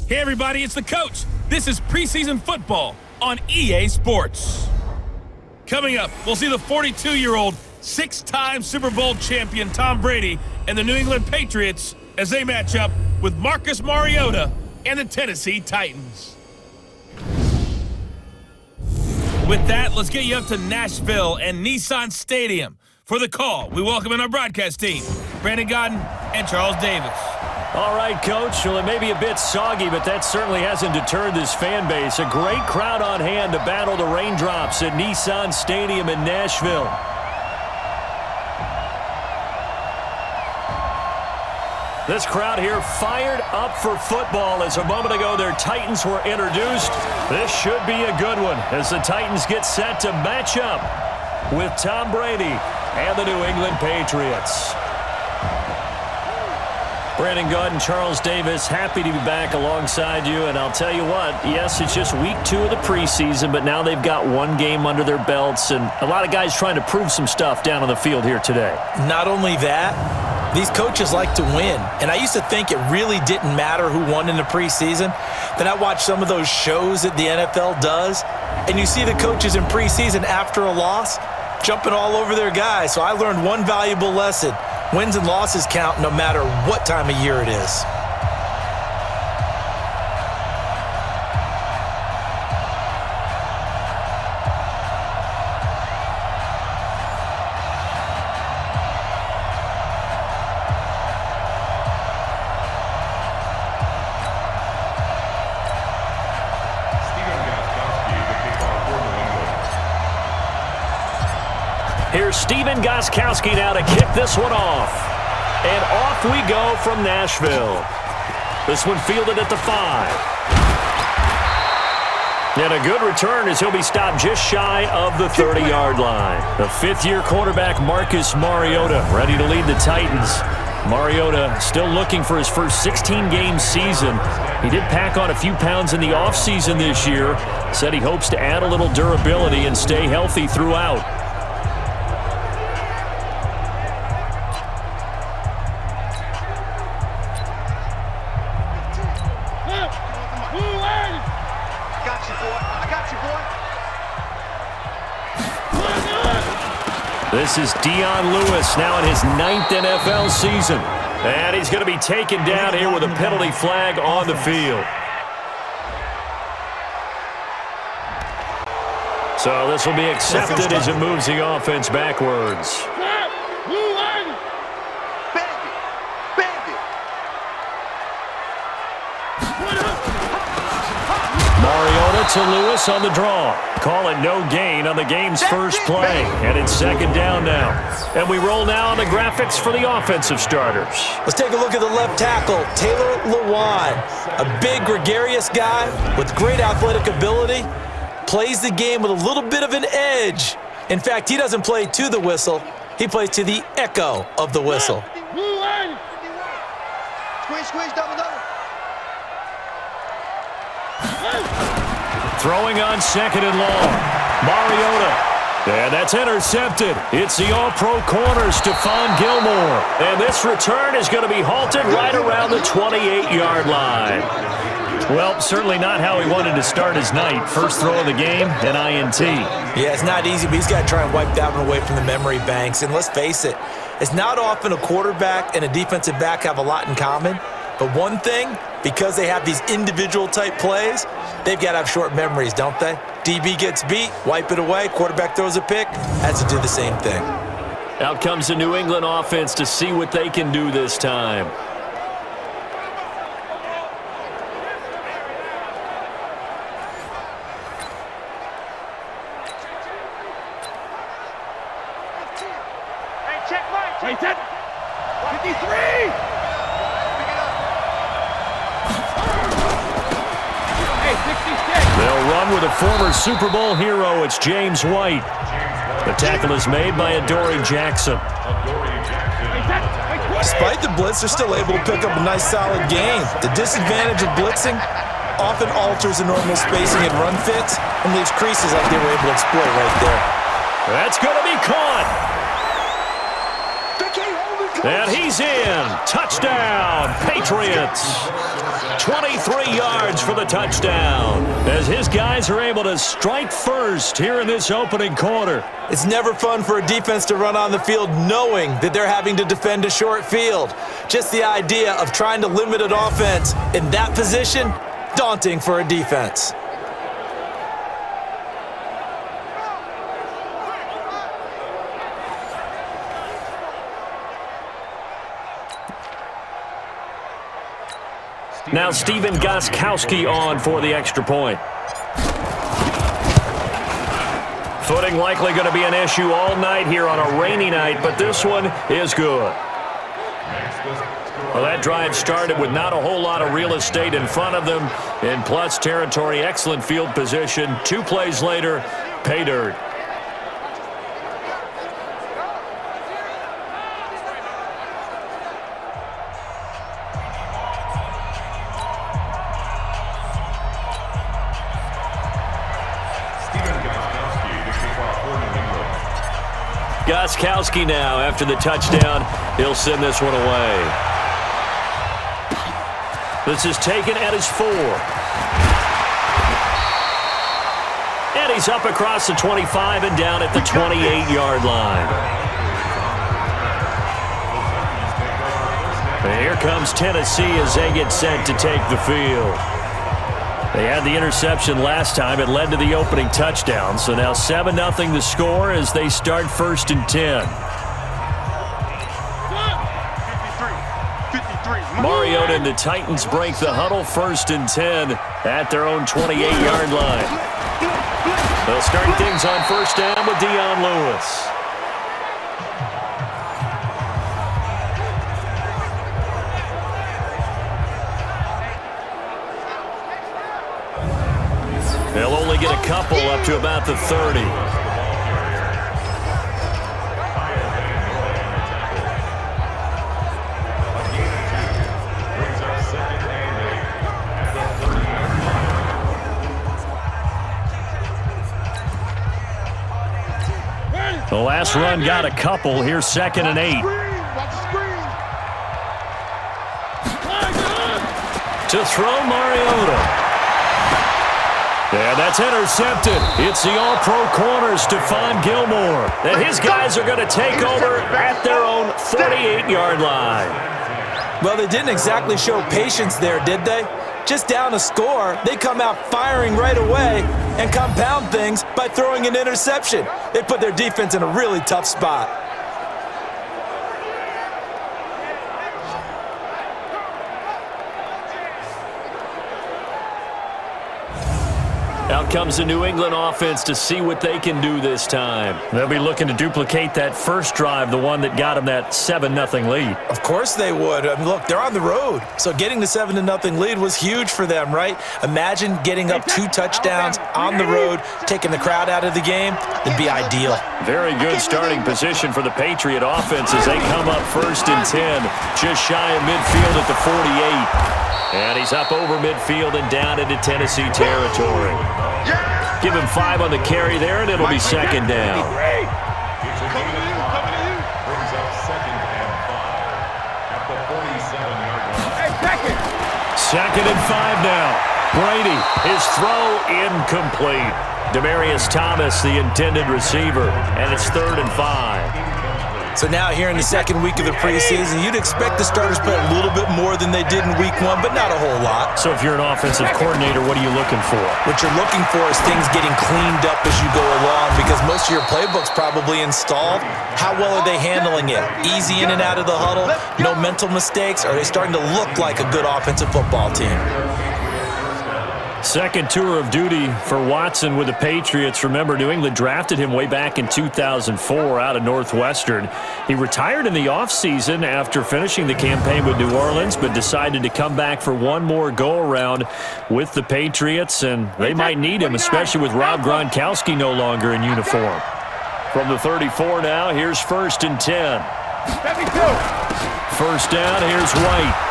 Hey everybody, it's the coach. This is preseason football on EA Sports. Coming up, we'll see the 42-year-old, six-time Super Bowl champion Tom Brady and the New England Patriots as they match up with Marcus Mariota and the Tennessee Titans. With that, let's get you up to Nashville and Nissan Stadium. For the call, we welcome in our broadcast team, Brandon Godden and Charles Davis. All right, Coach. Well, it may be a bit soggy, but that certainly hasn't deterred this fan base. A great crowd on hand to battle the raindrops at Nissan Stadium in Nashville. This crowd here fired up for football as a moment ago their Titans were introduced. This should be a good one as the Titans get set to match up with Tom Brady and the New England Patriots. Brandon Godden, Charles Davis, happy to be back alongside you. And I'll tell you what, yes, it's just week 2 of the preseason, but now they've got one game under their belts, and a lot of guys trying to prove some stuff down on the field here today. Not only that, these coaches like to win. And I used to think it really didn't matter who won in the preseason. Then I watched some of those shows that the NFL does, and you see the coaches in preseason after a loss jumping all over their guys. So I learned one valuable lesson. Wins and losses count no matter what time of year it is. Here's Stephen Gostkowski now to kick this one off. And off we go from Nashville. This one fielded at the 5. And a good return as he'll be stopped just shy of the 30-yard line. The fifth-year quarterback Marcus Mariota ready to lead the Titans. Mariota still looking for his first 16-game season. He did pack on a few pounds in the offseason this year. Said he hopes to add a little durability and stay healthy throughout. This is Dion Lewis now in his 9th NFL season. And he's going to be taken down here with a penalty flag on the field. So this will be accepted as it moves the offense backwards. Mariota to Lewis on the draw. Call it no gain on the game's first play. And it's second down now. And we roll now on the graphics for the offensive starters. Let's take a look at the left tackle, Taylor Lewan. A big, gregarious guy with great athletic ability. Plays the game with a little bit of an edge. In fact, he doesn't play to the whistle. He plays to the echo of the whistle. Squeeze, double. Throwing on second and long. Mariota. And that's intercepted. It's the all-pro corner, Stephon Gilmore. And this return is going to be halted right around the 28-yard line. Well, certainly not how he wanted to start his night. First throw of the game, an INT. Yeah, it's not easy, but he's got to try and wipe that one away from the memory banks. And let's face it, it's not often a quarterback and a defensive back have a lot in common. But one thing, because they have these individual type plays, they've got to have short memories, don't they? DB gets beat, wipe it away, quarterback throws a pick, has to do the same thing. Out comes the New England offense to see what they can do this time. Hey, check Mike. Wait, 53. They'll run with a former Super Bowl hero. It's James White. The tackle is made by Adoree Jackson. Despite the blitz, they're still able to pick up a nice, solid gain. The disadvantage of blitzing often alters the normal spacing and run fits and leaves creases like they were able to exploit right there. That's going to be caught. They can't hold it. And he's in. Touchdown, Patriots. 23 yards for the touchdown as his guys are able to strike first here in this opening quarter. It's never fun for a defense to run on the field knowing that they're having to defend a short field. Just the idea of trying to limit an offense in that position, daunting for a defense. Now Steven Gostkowski on for the extra point. Footing likely going to be an issue all night here on a rainy night, but this one is good. Well, that drive started with not a whole lot of real estate in front of them. In plus territory, excellent field position. 2 plays later, pay dirt. Gostkowski now, after the touchdown, he'll send this one away. This is taken at his 4. And he's up across the 25 and down at the 28-yard line. And here comes Tennessee as they get set to take the field. They had the interception last time. It led to the opening touchdown. So now 7-0 the score as they start 1st and 10. Mariota and the Titans break the huddle 1st and 10 at their own 28-yard line. They'll start things on 1st down with Dion Lewis. They'll only get a couple up to about the 30. The last run got a couple. Here's 2nd and 8. To throw, Mariota. Yeah, that's intercepted. It's the all-pro corner, Stephon Gilmore. And his guys are going to take over at their own 48-yard line. Well, they didn't exactly show patience there, did they? Just down a score, they come out firing right away and compound things by throwing an interception. They put their defense in a really tough spot. Out comes the New England offense to see what they can do this time. They'll be looking to duplicate that first drive, the one that got them that 7-0 lead. Of course they would. I mean, look, they're on the road, so getting the 7-0 lead was huge for them, right? Imagine getting up 2 touchdowns on the road, taking the crowd out of the game. It'd be ideal. Very good starting position for the Patriot offense as they come up 1st and 10, just shy of midfield at the 48. And he's up over midfield and down into Tennessee territory. Give him 5 on the carry there, and it'll be 2nd down. Second and 5 now. Brady, his throw incomplete. Demaryius Thomas, the intended receiver, and it's 3rd and 5. So now here in the 2nd week of the preseason, you'd expect the starters to play a little bit more than they did in week 1, but not a whole lot. So if you're an offensive coordinator, what are you looking for? What you're looking for is things getting cleaned up as you go along because most of your playbook's probably installed. How well are they handling it? Easy in and out of the huddle? No mental mistakes? Are they starting to look like a good offensive football team? Second tour of duty for Watson with the Patriots. Remember, New England drafted him way back in 2004 out of Northwestern. He retired in the offseason after finishing the campaign with New Orleans, but decided to come back for one more go-around with the Patriots, and they might need him, especially with Rob Gronkowski no longer in uniform. From the 34 now, here's 1st and 10. 1st down, here's White.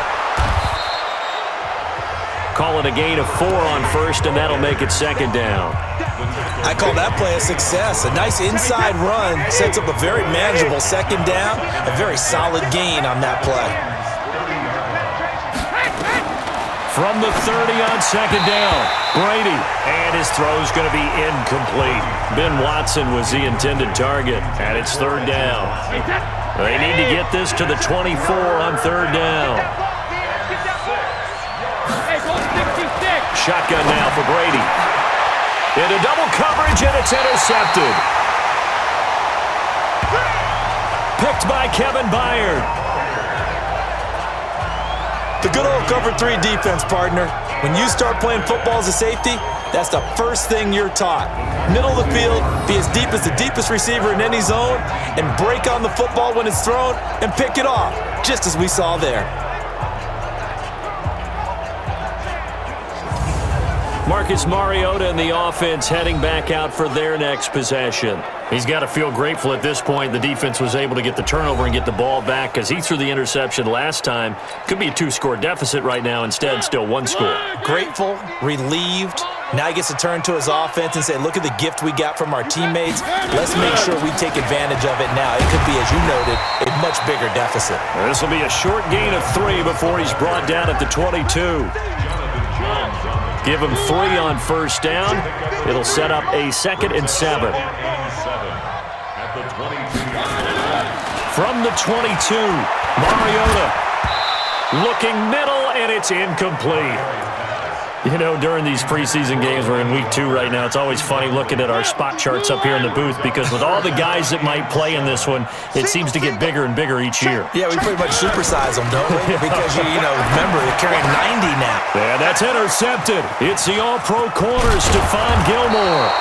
Call it a gain of 4 on first, and that'll make it second down. I call that play a success. A nice inside run sets up a very manageable second down. A very solid gain on that play. From the 30 on second down, Brady. And his throw's going to be incomplete. Ben Watson was the intended target, and it's third down. They need to get this to the 24 on third down. Shotgun now for Brady. Into double coverage, and it's intercepted. Picked by Kevin Byard. The good old cover 3 defense, partner. When you start playing football as a safety, that's the first thing you're taught. Middle of the field, be as deep as the deepest receiver in any zone, and break on the football when it's thrown and pick it off, just as we saw there. Marcus Mariota and the offense heading back out for their next possession. He's got to feel grateful at this point the defense was able to get the turnover and get the ball back because he threw the interception last time. Could be a 2-score deficit right now. Instead, still 1 score. Grateful, relieved. Now he gets to turn to his offense and say, look at the gift we got from our teammates. Let's make sure we take advantage of it now. It could be, as you noted, a much bigger deficit. This will be a short gain of 3 before he's brought down at the 22. Give him 3 on first down. It'll set up a 2nd and 7. From the 22, Mariota looking middle, and it's incomplete. You know, during these preseason games, we're in week 2 right now, it's always funny looking at our spot charts up here in the booth because with all the guys that might play in this one, it seems to get bigger and bigger each year. Yeah, we pretty much supersize them, don't we? Because, you know, remember, they're carrying 90 now. Yeah, that's intercepted. It's the all-pro corner, Stephon Gilmore.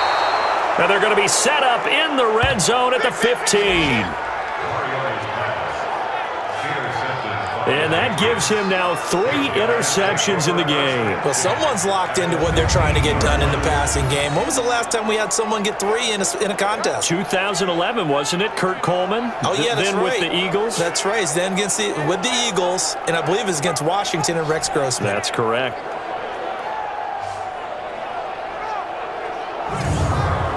And they're going to be set up in the red zone at the 15. And that gives him now 3 interceptions in the game. Well, someone's locked into what they're trying to get done in the passing game. When was the last time we had someone get 3 in a contest? 2011, wasn't it? Kurt Coleman? Oh, yeah, that's then right. With the Eagles? That's right. Then with the Eagles, and I believe it's against Washington and Rex Grossman. That's correct.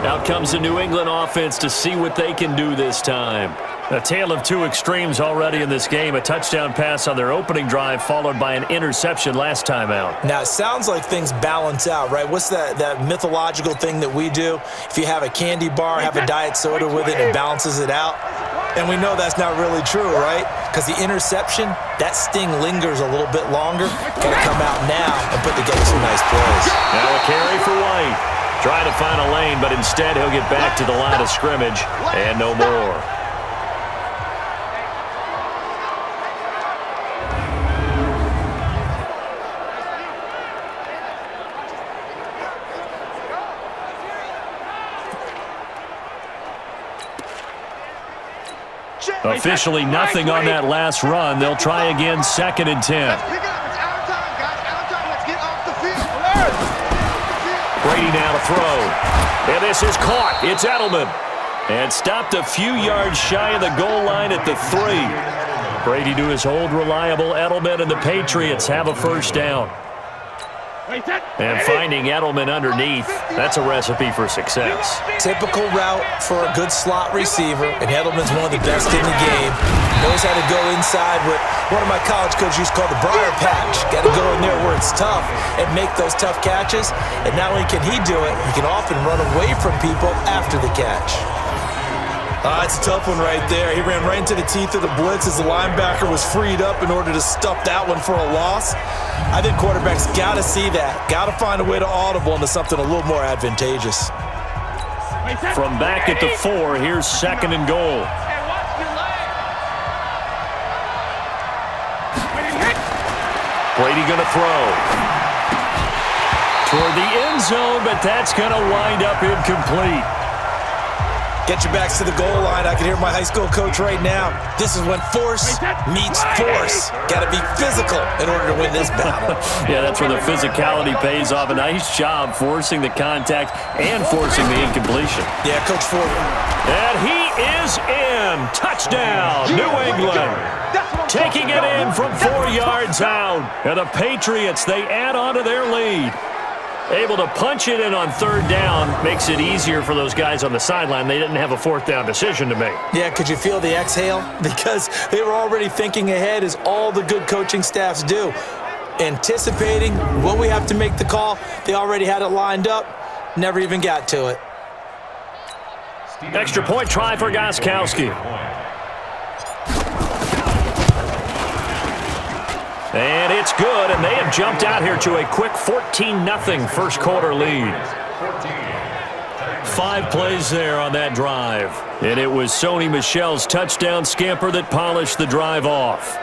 Out comes the New England offense to see what they can do this time. A tale of 2 extremes already in this game. A touchdown pass on their opening drive followed by an interception last time out. Now, it sounds like things balance out, right? What's that mythological thing that we do? If you have a candy bar, have a diet soda with it, it balances it out. And we know that's not really true, right? Because the interception, that sting lingers a little bit longer. Got to come out now and put together some nice plays. Now a carry for White. Trying to find a lane, but instead he'll get back to the line of scrimmage and no more. Officially nothing on that last run. They'll try again, 2nd and 10. Brady now to throw. And this is caught. It's Edelman. And stopped a few yards shy of the goal line at the 3. Brady to his old reliable Edelman, and the Patriots have a first down. And finding Edelman underneath, that's a recipe for success. Typical route for a good slot receiver, and Edelman's one of the best in the game. Knows how to go inside what one of my college coaches used to call the briar patch. Got to go in there where it's tough and make those tough catches. And not only can he do it, he can often run away from people after the catch. It's a tough one right there. He ran right into the teeth of the blitz as the linebacker was freed up in order to stuff that one for a loss. I think quarterbacks got to see that. Got to find a way to audible into something a little more advantageous. From back at the 4, here's 2nd and goal. Brady going to throw. Toward the end zone, but that's going to wind up incomplete. Get your backs to the goal line. I can hear my high school coach right now. This is when force meets force. Got to be physical in order to win this battle. Yeah, that's where the physicality pays off. A nice job forcing the contact and forcing the incompletion. Yeah, Coach Ford. And he is in. Touchdown, New England. Taking it in from 4 yards out. And the Patriots, they add on to their lead. Able to punch it in on third down makes it easier for those guys on the sideline. They didn't have a fourth down decision to make. Yeah, could you feel the exhale? Because they were already thinking ahead, as all the good coaching staffs do. Anticipating when we have to make the call. They already had it lined up. Never even got to it. Extra point try for Gostkowski. And it's good, and they have jumped out here to a quick 14-0 first quarter lead. 5 plays there on that drive. And it was Sony Michel's touchdown scamper that polished the drive off.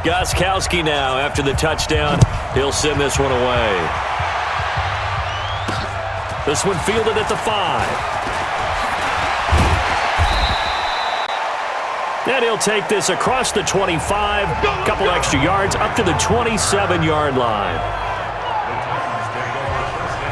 Gostkowski now, after the touchdown, he'll send this one away. This one fielded at the 5. And he'll take this across the 25, a couple extra yards, up to the 27-yard line.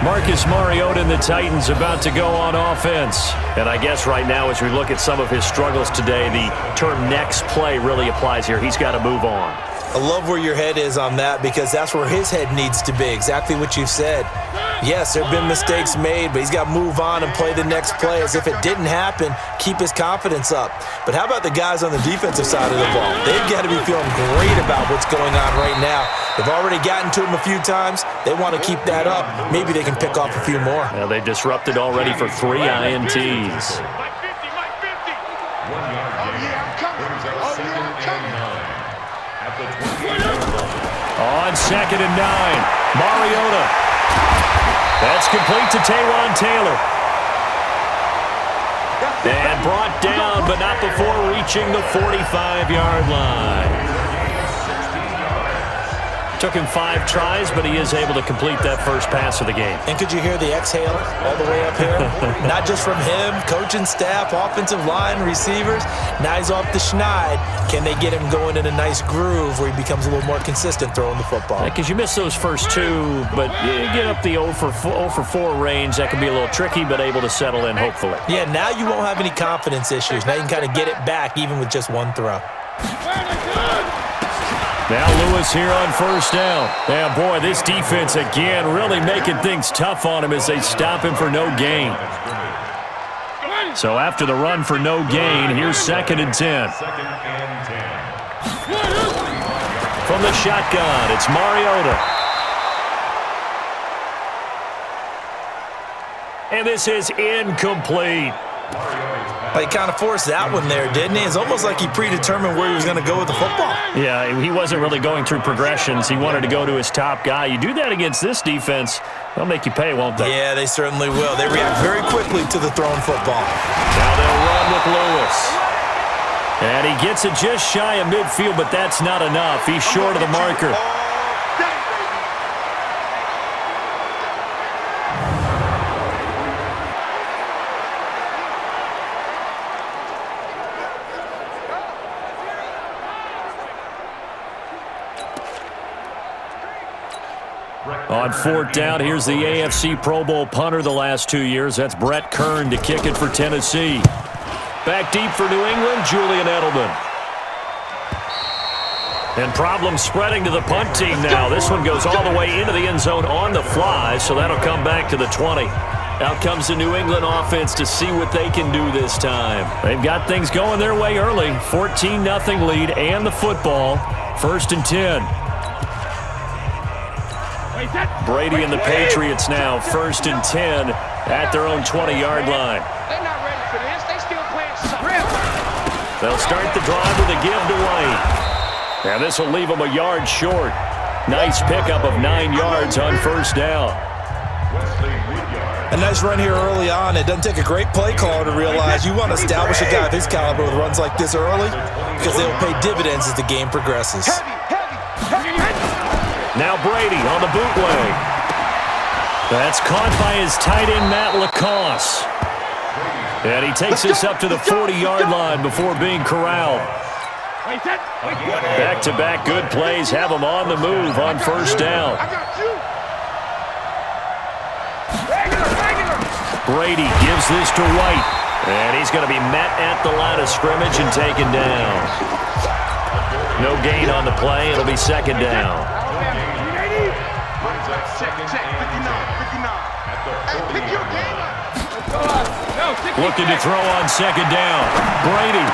Marcus Mariota and the Titans about to go on offense. And I guess right now, as we look at some of his struggles today, the term next play really applies here. He's got to move on. I love where your head is on that, because that's where his head needs to be. Exactly what you've said. Yes, there have been mistakes made, but he's got to move on and play the next play as if it didn't happen. Keep his confidence up. But how about the guys on the defensive side of the ball? They've got to be feeling great about what's going on right now. They've already gotten to him a few times. They want to keep that up. Maybe they can pick off a few more. Now they disrupted already for 3 INTs. On 2nd and 9, Mariota. That's complete to Taywan Taylor. And brought down, but not before reaching the 45-yard line. Took him 5 tries, but he is able to complete that first pass of the game. And could you hear the exhale all the way up here? Not just from him, coaching staff, offensive line, receivers. Now he's off the schneid. Can they get him going in a nice groove where he becomes a little more consistent throwing the football? Because you miss those first 2, but you get up the 0 for 4 range. That can be a little tricky, but able to settle in, hopefully. Yeah, now you won't have any confidence issues. Now you can kind of get it back even with just 1 throw. Now Lewis here on first down. Yeah, boy, this defense again really making things tough on him as they stop him for no gain. So after the run for no gain, here's 2nd and 10. From the shotgun, it's Mariota. And this is incomplete. He kind of forced that one there, didn't he? It's almost like he predetermined where he was going to go with the football. Yeah, he wasn't really going through progressions. He wanted to go to his top guy. You do that against this defense, they'll make you pay, won't they? Yeah, they certainly will. They react very quickly to the thrown football. Now they'll run with Lewis. And he gets it just shy of midfield, but that's not enough. He's short of the marker. On 4th down, here's the AFC Pro Bowl punter the last 2 years. That's Brett Kern to kick it for Tennessee. Back deep for New England, Julian Edelman. And problems spreading to the punt team now. This one goes all the way into the end zone on the fly, so that'll come back to the 20. Out comes the New England offense to see what they can do this time. They've got things going their way early. 14-0 lead and the football. 1st and 10. Brady and the Patriots now, 1st and 10 at their own 20-yard line. They're not ready for this. They still playing script. They'll start the drive with a give to White. And this will leave them a yard short. Nice pickup of 9 yards on 1st down. A nice run here early on. It doesn't take a great play caller to realize you want to establish a guy of his caliber with runs like this early because they'll pay dividends as the game progresses. Now Brady on the bootleg. That's caught by his tight end, Matt Lacoste. And he takes this up to the 40-yard line before being corralled. Back-to-back good plays have him on the move on first down. Brady gives this to White. And he's going to be met at the line of scrimmage and taken down. No gain on the play. It'll be second down. Looking to throw on second down. Brady.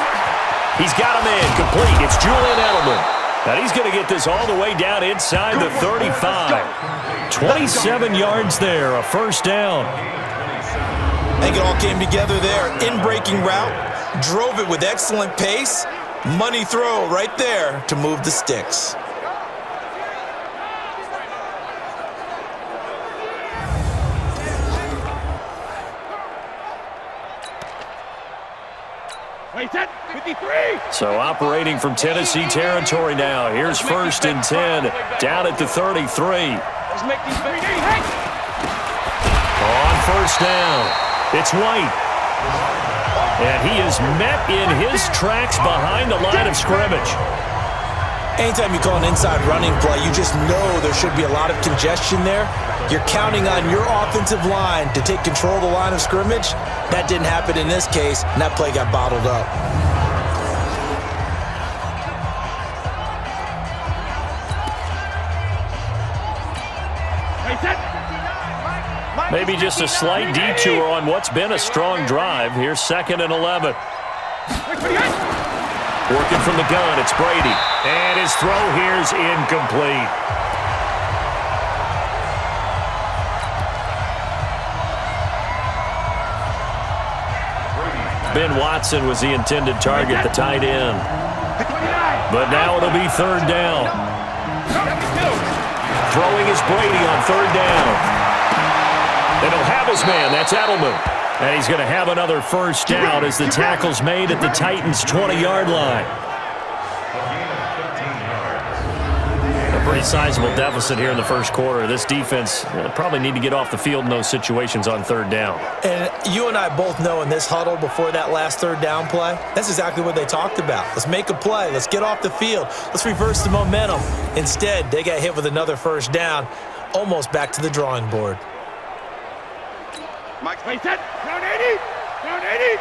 He's got him in. Complete. It's Julian Edelman. And he's going to get this all the way down inside the 35. 27 yards there. A first down. I think it all came together there. In-breaking route. Drove it with excellent pace. Money throw right there to move the sticks. So operating from Tennessee territory now. Here's first and 10 down at the 33. On first down, it's White. And he is met in his tracks behind the line of scrimmage. Anytime you call an inside running play, you just know there should be a lot of congestion there. You're counting on your offensive line to take control of the line of scrimmage. That didn't happen in this case, and that play got bottled up. Maybe just a slight detour on what's been a strong drive. Here's second and 11. Working from the gun, it's Brady. And his throw here's incomplete. Ben Watson was the intended target, the tight end. But now it'll be third down. Throwing is Brady on third down. And he'll have his man. That's Edelman. And he's going to have another first down as the tackle's made at the Titans' 20-yard line. A pretty sizable deficit here in the first quarter. This defense probably need to get off the field in those situations on third down. And you and I both know in this huddle before that last third down play, that's exactly what they talked about. Let's make a play. Let's get off the field. Let's reverse the momentum. Instead, they got hit with another first down, almost back to the drawing board. Mike, wait, down 80, down 80.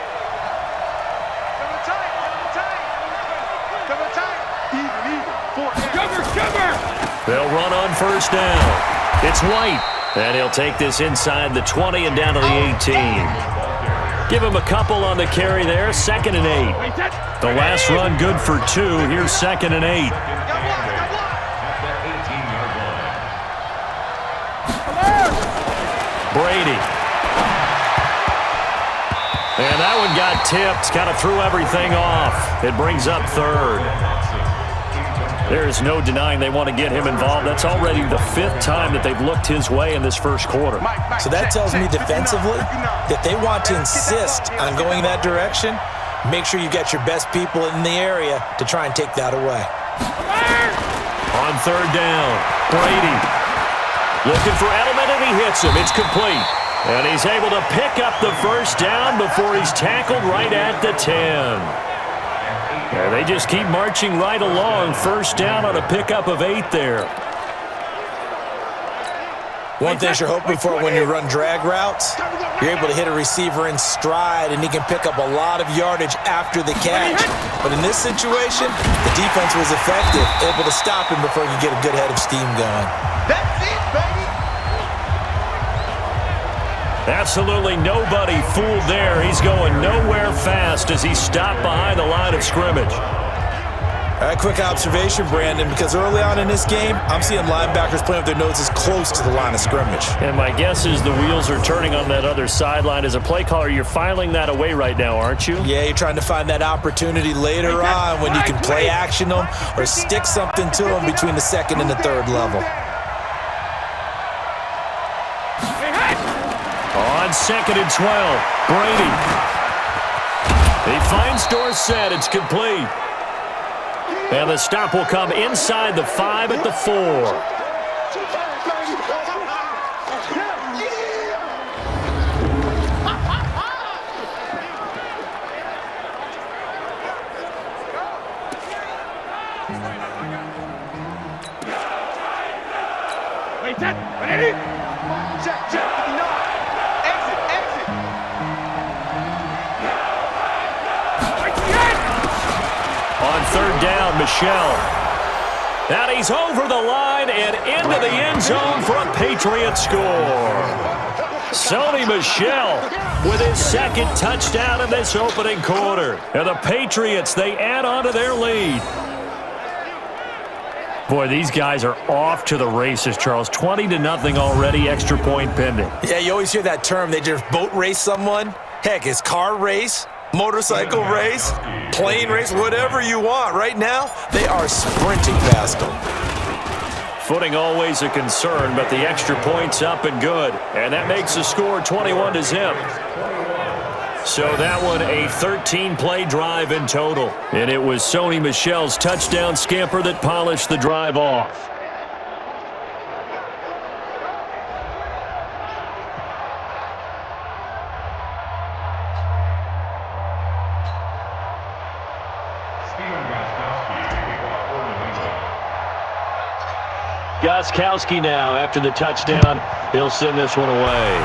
Cover tight, even, They'll run on first down. It's White, and he'll take this inside the 20 and down to the 18. Give him a couple on the carry there, second and 8. The last run good for 2. Here's second and 8. Brady. And that one got tipped, kind of threw everything off. It brings up third. There's no denying they want to get him involved. That's already the 5th time that they've looked his way in this first quarter. So that tells me defensively that they want to insist on going that direction. Make sure you get your best people in the area to try and take that away. On third down, Brady looking for Edelman, and he hits him. It's complete. And he's able to pick up the first down before he's tackled right at the 10. And they just keep marching right along. First down on a pickup of 8 there. One thing you're hoping for when you run drag routes, you're able to hit a receiver in stride, and he can pick up a lot of yardage after the catch. But in this situation, the defense was effective, able to stop him before you get a good head of steam going. That's it, baby. Absolutely nobody fooled there. He's going nowhere fast as he's stopped behind the line of scrimmage. All right, quick observation, Brandon, because early on in this game, I'm seeing linebackers playing with their noses close to the line of scrimmage. And my guess is the wheels are turning on that other sideline. As a play caller, you're filing that away right now, aren't you? Yeah, you're trying to find that opportunity later on when you can play action them or stick something to them between the second and the third level. on 2nd and 12. Brady. He finds Dorsett. It's complete. And the stop will come inside the 5 at the 4. Wait, set, ready? Check, 59. Exit. On 3rd down, Michel. And he's over the line and into the end zone for a Patriots score. Sony Michel with his 2nd touchdown in this opening quarter. And the Patriots, they add on to their lead. Boy, these guys are off to the races, Charles. 20-0 already, extra point pending. Yeah, you always hear that term. They just boat race someone. Heck, it's car race, motorcycle race, plane race, whatever you want. Right now, they are sprinting past them. Footing always a concern, but the extra point's up and good. And that makes the score 21-0. So that one a 13-play drive in total. And it was Sony Michel's touchdown scamper that polished the drive off. Gostkowski now after the touchdown. He'll send this one away.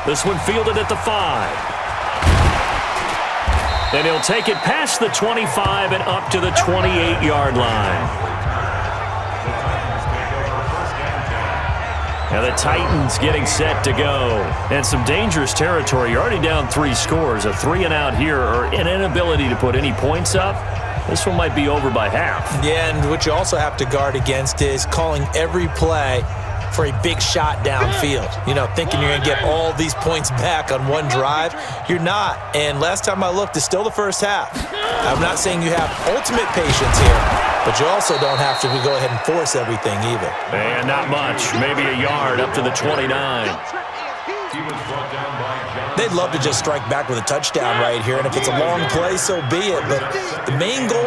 This one fielded at the 5. And he'll take it past the 25 and up to the 28-yard line. And the Titans getting set to go. And some dangerous territory. You're already down 3 scores. A 3-and-out here or an inability to put any points up. This one might be over by half. Yeah, and what you also have to guard against is calling every play for a big shot downfield. You know, thinking you're going to get all these points back on one drive. You're not. And last time I looked, it's still the first half. I'm not saying you have ultimate patience here, but you also don't have to go ahead and force everything either. And not much. Maybe a yard up to the 29. They'd love to just strike back with a touchdown right here, and if it's a long play, so be it. But the main goal,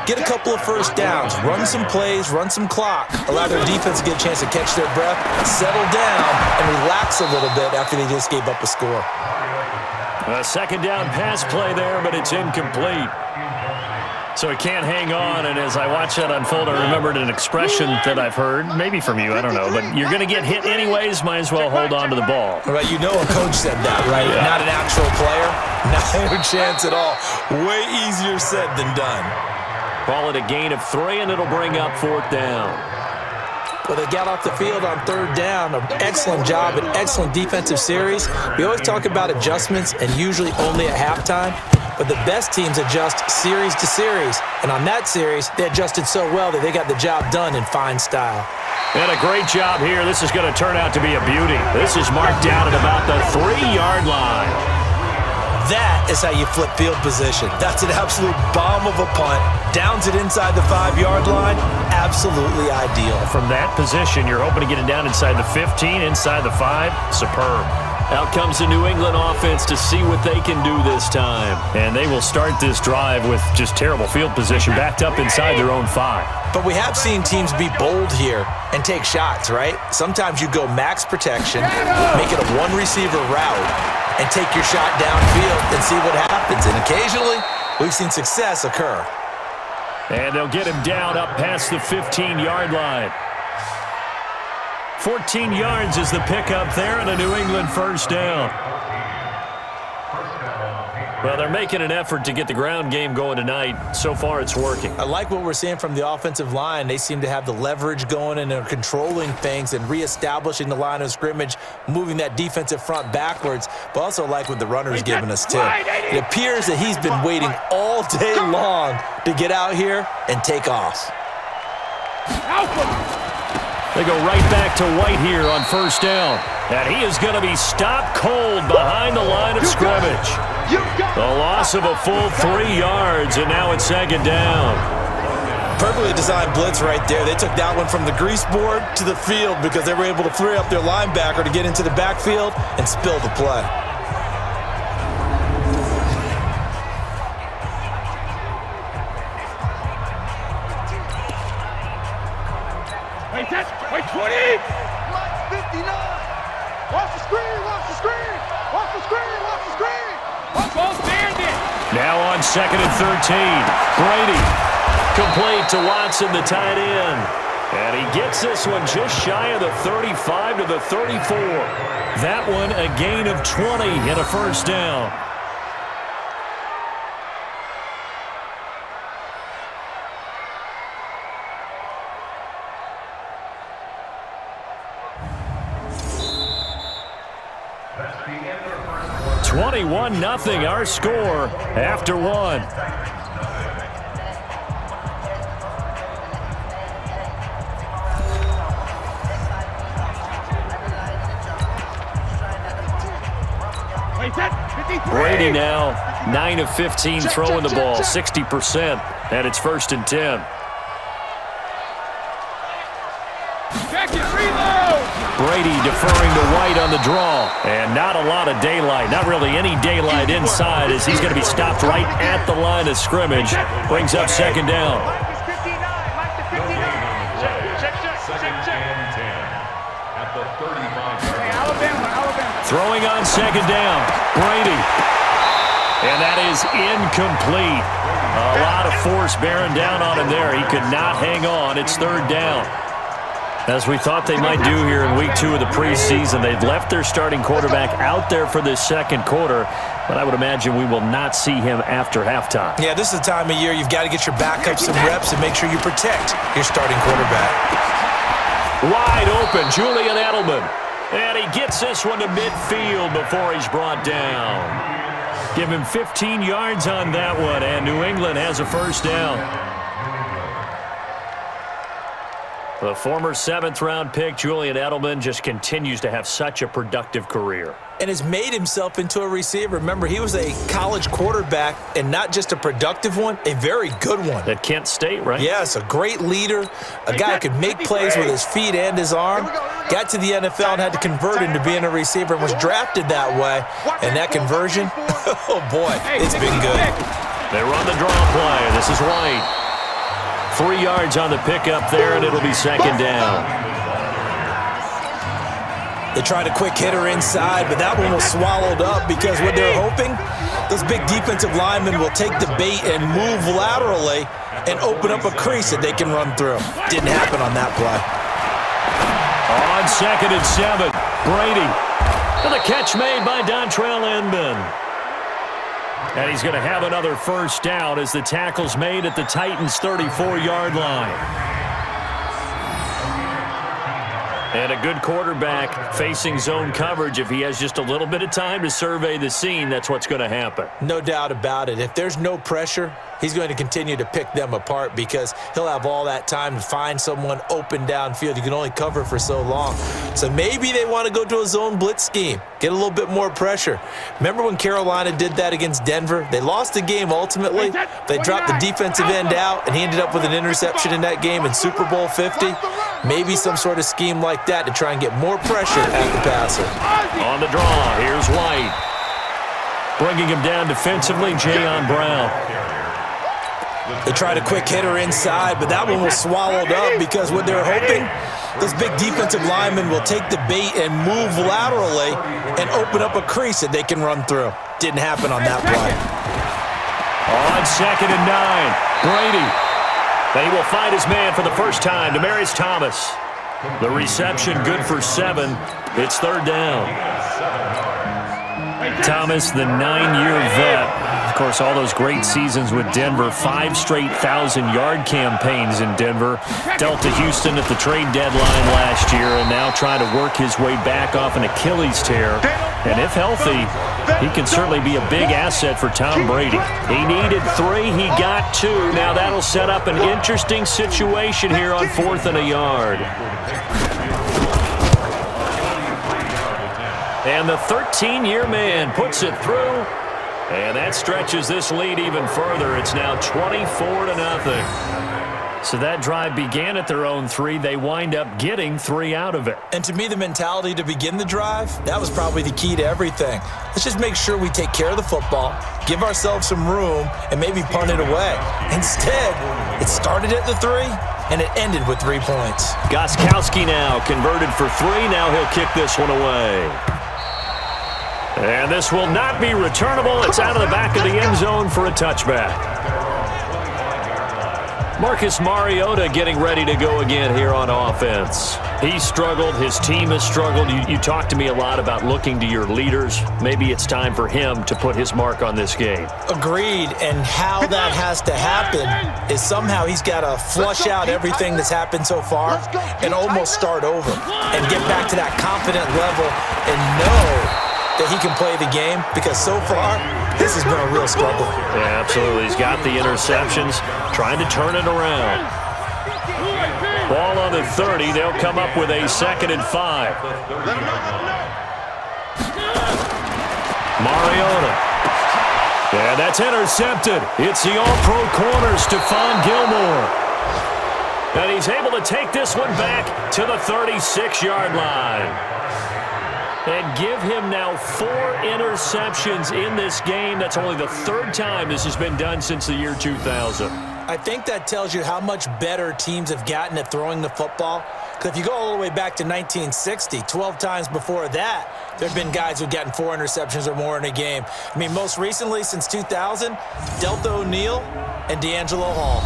get a couple of first downs, run some plays, run some clock, allow their defense to get a chance to catch their breath, settle down, and relax a little bit after they just gave up a score. A 2nd down pass play there, but it's incomplete. So he can't hang on, and as I watch that unfold, I remembered an expression that I've heard, maybe from you, I don't know, but you're going to get hit anyways, might as well hold on to the ball. Right, you know a coach said that, right? Yeah. Not an actual player, not a chance at all. Way easier said than done. Call it a gain of 3, and it'll bring up 4th down. Well, they got off the field on 3rd down. An excellent job, an excellent defensive series. We always talk about adjustments, and usually only at halftime. But the best teams adjust series to series. And on that series, they adjusted so well that they got the job done in fine style. And a great job here. This is going to turn out to be a beauty. This is marked down at about the 3-yard line. That is how you flip field position. That's an absolute bomb of a punt. Downs it inside the 5-yard line. Absolutely ideal. From that position, you're hoping to get it down inside the 15, inside the 5. Superb. Out comes the New England offense to see what they can do this time. And they will start this drive with just terrible field position, backed up inside their own 5. But we have seen teams be bold here and take shots, right? Sometimes you go max protection, make it a one-receiver route, and take your shot downfield and see what happens. And occasionally, we've seen success occur. And they'll get him down up past the 15-yard line. 14 yards is the pickup there and a New England 1st down. Well, they're making an effort to get the ground game going tonight. So far, it's working. I like what we're seeing from the offensive line. They seem to have the leverage going and they're controlling things and reestablishing the line of scrimmage, moving that defensive front backwards, but also like what the runner's giving us, too. It appears that he's been waiting all day long to get out here and take off. They go right back to White here on 1st down. And he is going to be stopped cold behind the line of scrimmage. The loss of a full 3 yards, and now it's 2nd down. Perfectly designed blitz right there. They took that one from the grease board to the field because they were able to free up their linebacker to get into the backfield and spill the play. Wait, 20! 59! Watch the screen, watch the screen! Watch the screen, watch the screen! Ball standing! Now on 2nd and 13. Brady complete to Watson, the tight end. And he gets this one just shy of the 35 to the 34. That one a gain of 20 and a first down. That's the end of the first quarter. 21-0 our score after one. Brady now 9 of 15 throwing the ball, 60%, and it's 1st and 10. Brady deferring to White on the draw, and not a lot of daylight, not really any daylight inside as he's going to be stopped right at the line of scrimmage. Brings up 2nd down. At the 35. Throwing on 2nd down, Brady. And that is incomplete. A lot of force bearing down on him there. He could not hang on. It's 3rd down. As we thought they might do here in week 2 of the preseason, they've left their starting quarterback out there for this 2nd quarter, but I would imagine we will not see him after halftime. Yeah, this is the time of year you've got to get your backup some reps and make sure you protect your starting quarterback. Wide open, Julian Edelman. And he gets this one to midfield before he's brought down. Give him 15 yards on that one, and New England has a first down. The former 7th-round pick, Julian Edelman, just continues to have such a productive career. And has made himself into a receiver. Remember, he was a college quarterback, and not just a productive one, a very good one. At Kent State, right? Yes, a great leader, a guy who could make plays with his feet and his arm. Got to the NFL and had to convert into being a receiver and was drafted that way. And that conversion, oh boy, it's been good. They run the draw play. This is White. 3 yards on the pickup there, and it'll be 2nd down. They tried a quick hitter inside, but that one was swallowed up because what they're hoping, those big defensive linemen will take the bait and move laterally and open up a crease that they can run through. Didn't happen on that play. On 2nd and 7, Brady. And the catch made by Dontrell Inman. And he's going to have another first down as the tackle's made at the Titans' 34-yard line. And a good quarterback facing zone coverage. If he has just a little bit of time to survey the scene, that's what's going to happen. No doubt about it. If there's no pressure, he's going to continue to pick them apart because he'll have all that time to find someone open downfield. You can only cover for so long. So maybe they want to go to a zone blitz scheme, get a little bit more pressure. Remember when Carolina did that against Denver? They lost the game ultimately. They dropped the defensive end out, and he ended up with an interception in that game in Super Bowl 50. Maybe some sort of scheme like that to try and get more pressure at the passer. On the draw, here's White. Bringing him down defensively, Jayon Brown. They tried a quick hitter inside, but that one was swallowed up because what they're hoping, those big defensive linemen will take the bait and move laterally and open up a crease that they can run through. Didn't happen on that play. On 2nd and 9, Brady. But he will find his man for the first time, Demaryius Thomas. The reception good for 7. It's 3rd down. Thomas, the 9-year vet. Of course, all those great seasons with Denver. 5 straight 1,000-yard campaigns in Denver. Dealt to Houston at the trade deadline last year and now trying to work his way back off an Achilles tear. And if healthy, he can certainly be a big asset for Tom Brady. He needed 3. He got 2. Now that'll set up an interesting situation here on 4th and a yard. And the 13-year man puts it through. And that stretches this lead even further. It's now 24-0. So that drive began at their own 3. They wind up getting 3 out of it. And to me, the mentality to begin the drive, that was probably the key to everything. Let's just make sure we take care of the football, give ourselves some room, and maybe punt it away. Instead, it started at the 3, and it ended with 3 points. Gostkowski now converted for 3. Now he'll kick this one away. And this will not be returnable. It's out of the back of the end zone for a touchback. Marcus Mariota getting ready to go again here on offense. He struggled. His team has struggled. You talked to me a lot about looking to your leaders. Maybe it's time for him to put his mark on this game. Agreed. And how that has to happen is somehow he's got to flush out everything that's happened so far and almost start over and get back to that confident level and know that he can play the game, because so far, this has been a real struggle. Yeah, absolutely. He's got the interceptions, trying to turn it around. Ball on the 30. They'll come up with a 2nd and 5. Mariota. And that's intercepted. It's the all-pro corner, Stephon Gilmore. And he's able to take this one back to the 36-yard line. And give him now 4 interceptions in this game. That's only the 3rd time this has been done since the year 2000. I think that tells you how much better teams have gotten at throwing the football. Because if you go all the way back to 1960, 12 times before that, there have been guys who've gotten 4 interceptions or more in a game. I mean, most recently, since 2000, Delta O'Neal and D'Angelo Hall.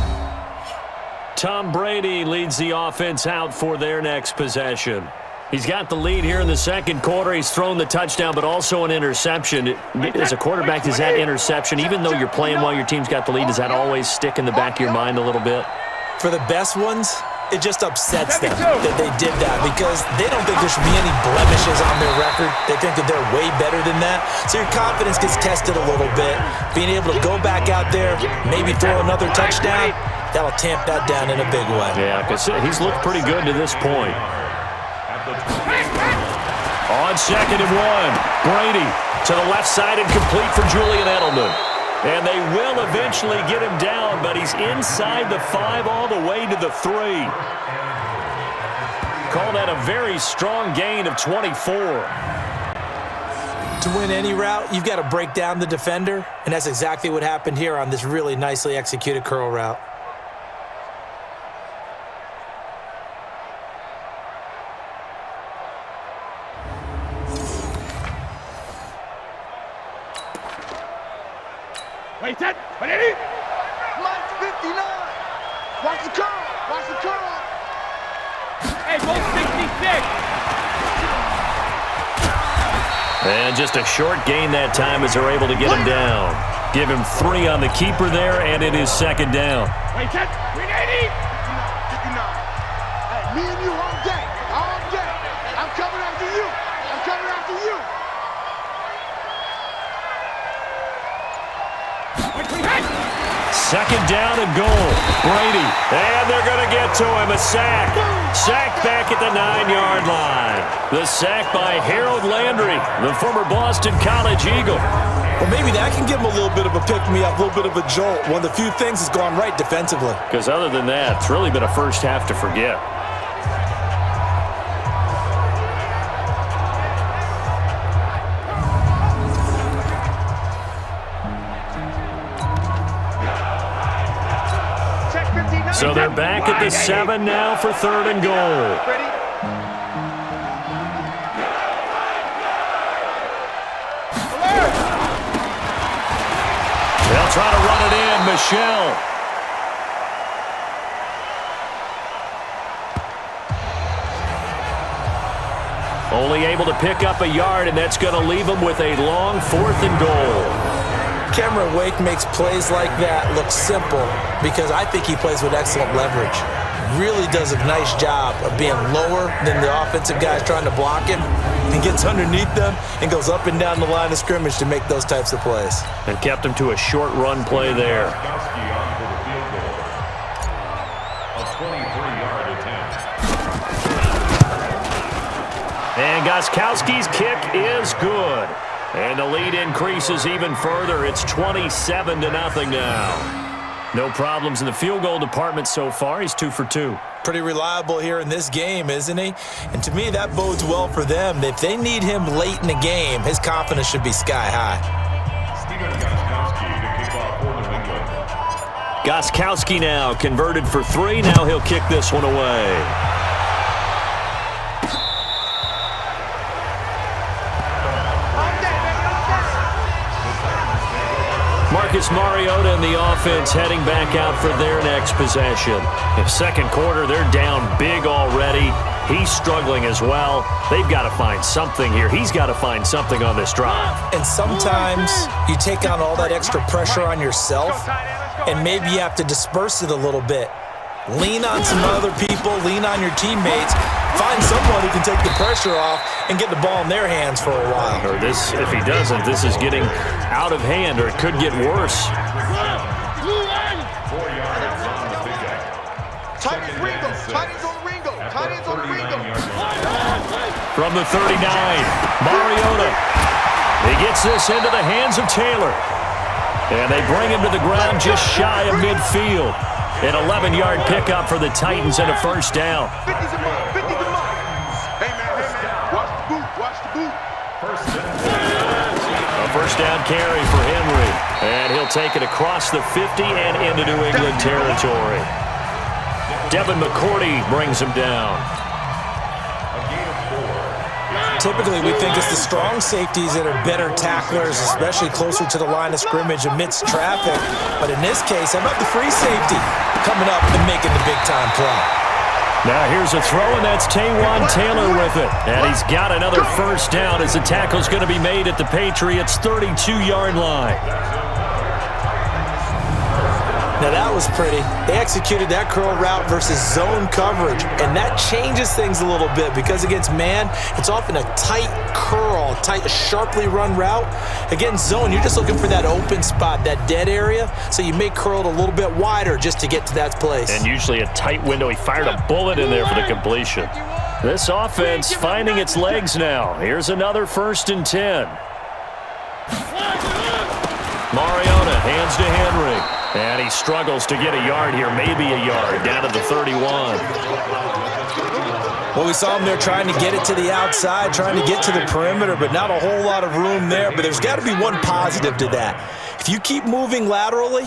Tom Brady leads the offense out for their next possession. He's got the lead here in the 2nd quarter. He's thrown the touchdown, but also an interception. As a quarterback, does that interception, even though you're playing while your team's got the lead, does that always stick in the back of your mind a little bit? For the best ones, it just upsets them that they did that, because they don't think there should be any blemishes on their record. They think that they're way better than that. So your confidence gets tested a little bit. Being able to go back out there, maybe throw another touchdown, that'll tamp that down in a big way. Yeah, because he's looked pretty good to this point. On 2nd and 1, Brady to the left side and complete for Julian Edelman. And they will eventually get him down, but he's inside the 5 all the way to the 3. Call that a very strong gain of 24. To win any route, you've got to break down the defender, and that's exactly what happened here on this really nicely executed curl route. Wait, set, ready? Mike 59. Watch the curl. Watch the curl. Hey, go 66. And just a short gain that time as they're able to get him down. Give him 3 on the keeper there, and it is 2nd down. Wait, set, 380. 59. Hey, me and you all day. All day. I'm coming after you. I'm coming after you. Second down and goal. Brady. And they're going to get to him. A sack. Sack back at the 9-yard line. The sack by Harold Landry, the former Boston College Eagle. Well, maybe that can give him a little bit of a pick-me-up, a little bit of a jolt. One of the few things that's gone right defensively. Because other than that, it's really been a first half to forget. So they're back at the 7 now for 3rd and goal. They'll try to run it in. Michelle. Only able to pick up a yard, and that's going to leave them with a long 4th and goal. Cameron Wake makes plays like that look simple because I think he plays with excellent leverage. Really does a nice job of being lower than the offensive guys trying to block him, and gets underneath them and goes up and down the line of scrimmage to make those types of plays. And kept him to a short run play there. And Gostkowski's kick is good. And the lead increases even further. It's 27-0 now. No problems in the field goal department so far. He's 2 for 2. Pretty reliable here in this game, isn't he? And to me, that bodes well for them. If they need him late in the game, his confidence should be sky high. Gostkowski now converted for 3. Now he'll kick this one away. Marcus Mariota and the offense heading back out for their next possession. In second quarter, they're down big already. He's struggling as well. They've got to find something here. He's got to find something on this drive. And sometimes you take on all that extra pressure on yourself, and maybe you have to disperse it a little bit. Lean on some other people, lean on your teammates, find someone who can take the pressure off and get the ball in their hands for a while. Or this, if he doesn't, this is getting out of hand, or it could get worse. Tight ends Ringo. Tight ends on Ringo. Tight ends on Ringo. From the 39, Mariota. He gets this into the hands of Taylor. And they bring him to the ground just shy of midfield. An 11-yard pickup for the Titans and a first down. 50's a month. 50's a month. Hey, man. Watch the boot. Watch the boot. A first down carry for Henry. And he'll take it across the 50 and into New England territory. Devin McCourty brings him down. Typically, we think it's the strong safeties that are better tacklers, especially closer to the line of scrimmage amidst traffic. But in this case, how about the free safety coming up and making the big-time play? Now here's a throw, and that's Taywan Taylor with it. And he's got another first down as the tackle's going to be made at the Patriots' 32-yard line. Now that was pretty. They executed that curl route versus zone coverage, and that changes things a little bit because against man, it's often a tight curl, tight, sharply run route. Against zone, you're just looking for that open spot, that dead area, so you may curl it a little bit wider just to get to that place. And usually a tight window. He fired a bullet in there for the completion. This offense finding its legs now. Here's another 1st and 10. Mariota hands to Henry. And he struggles to get a yard here, maybe a yard, down to the 31. Well, we saw him there trying to get it to the outside, trying to get to the perimeter, but not a whole lot of room there. But there's got to be one positive to that. If you keep moving laterally,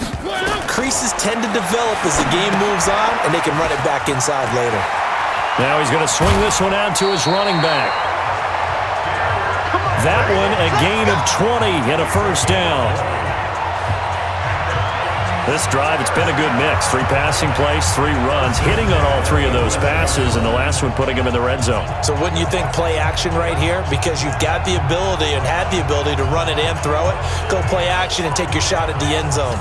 creases tend to develop as the game moves on, and they can run it back inside later. Now he's going to swing this one out to his running back. That one, a gain of 20 and a first down. This drive, it's been a good mix. 3 passing plays, 3 runs, hitting on all 3 of those passes, and the last one putting him in the red zone. So wouldn't you think play action right here? Because you've got the ability and had the ability to run it and throw it. Go play action and take your shot at the end zone.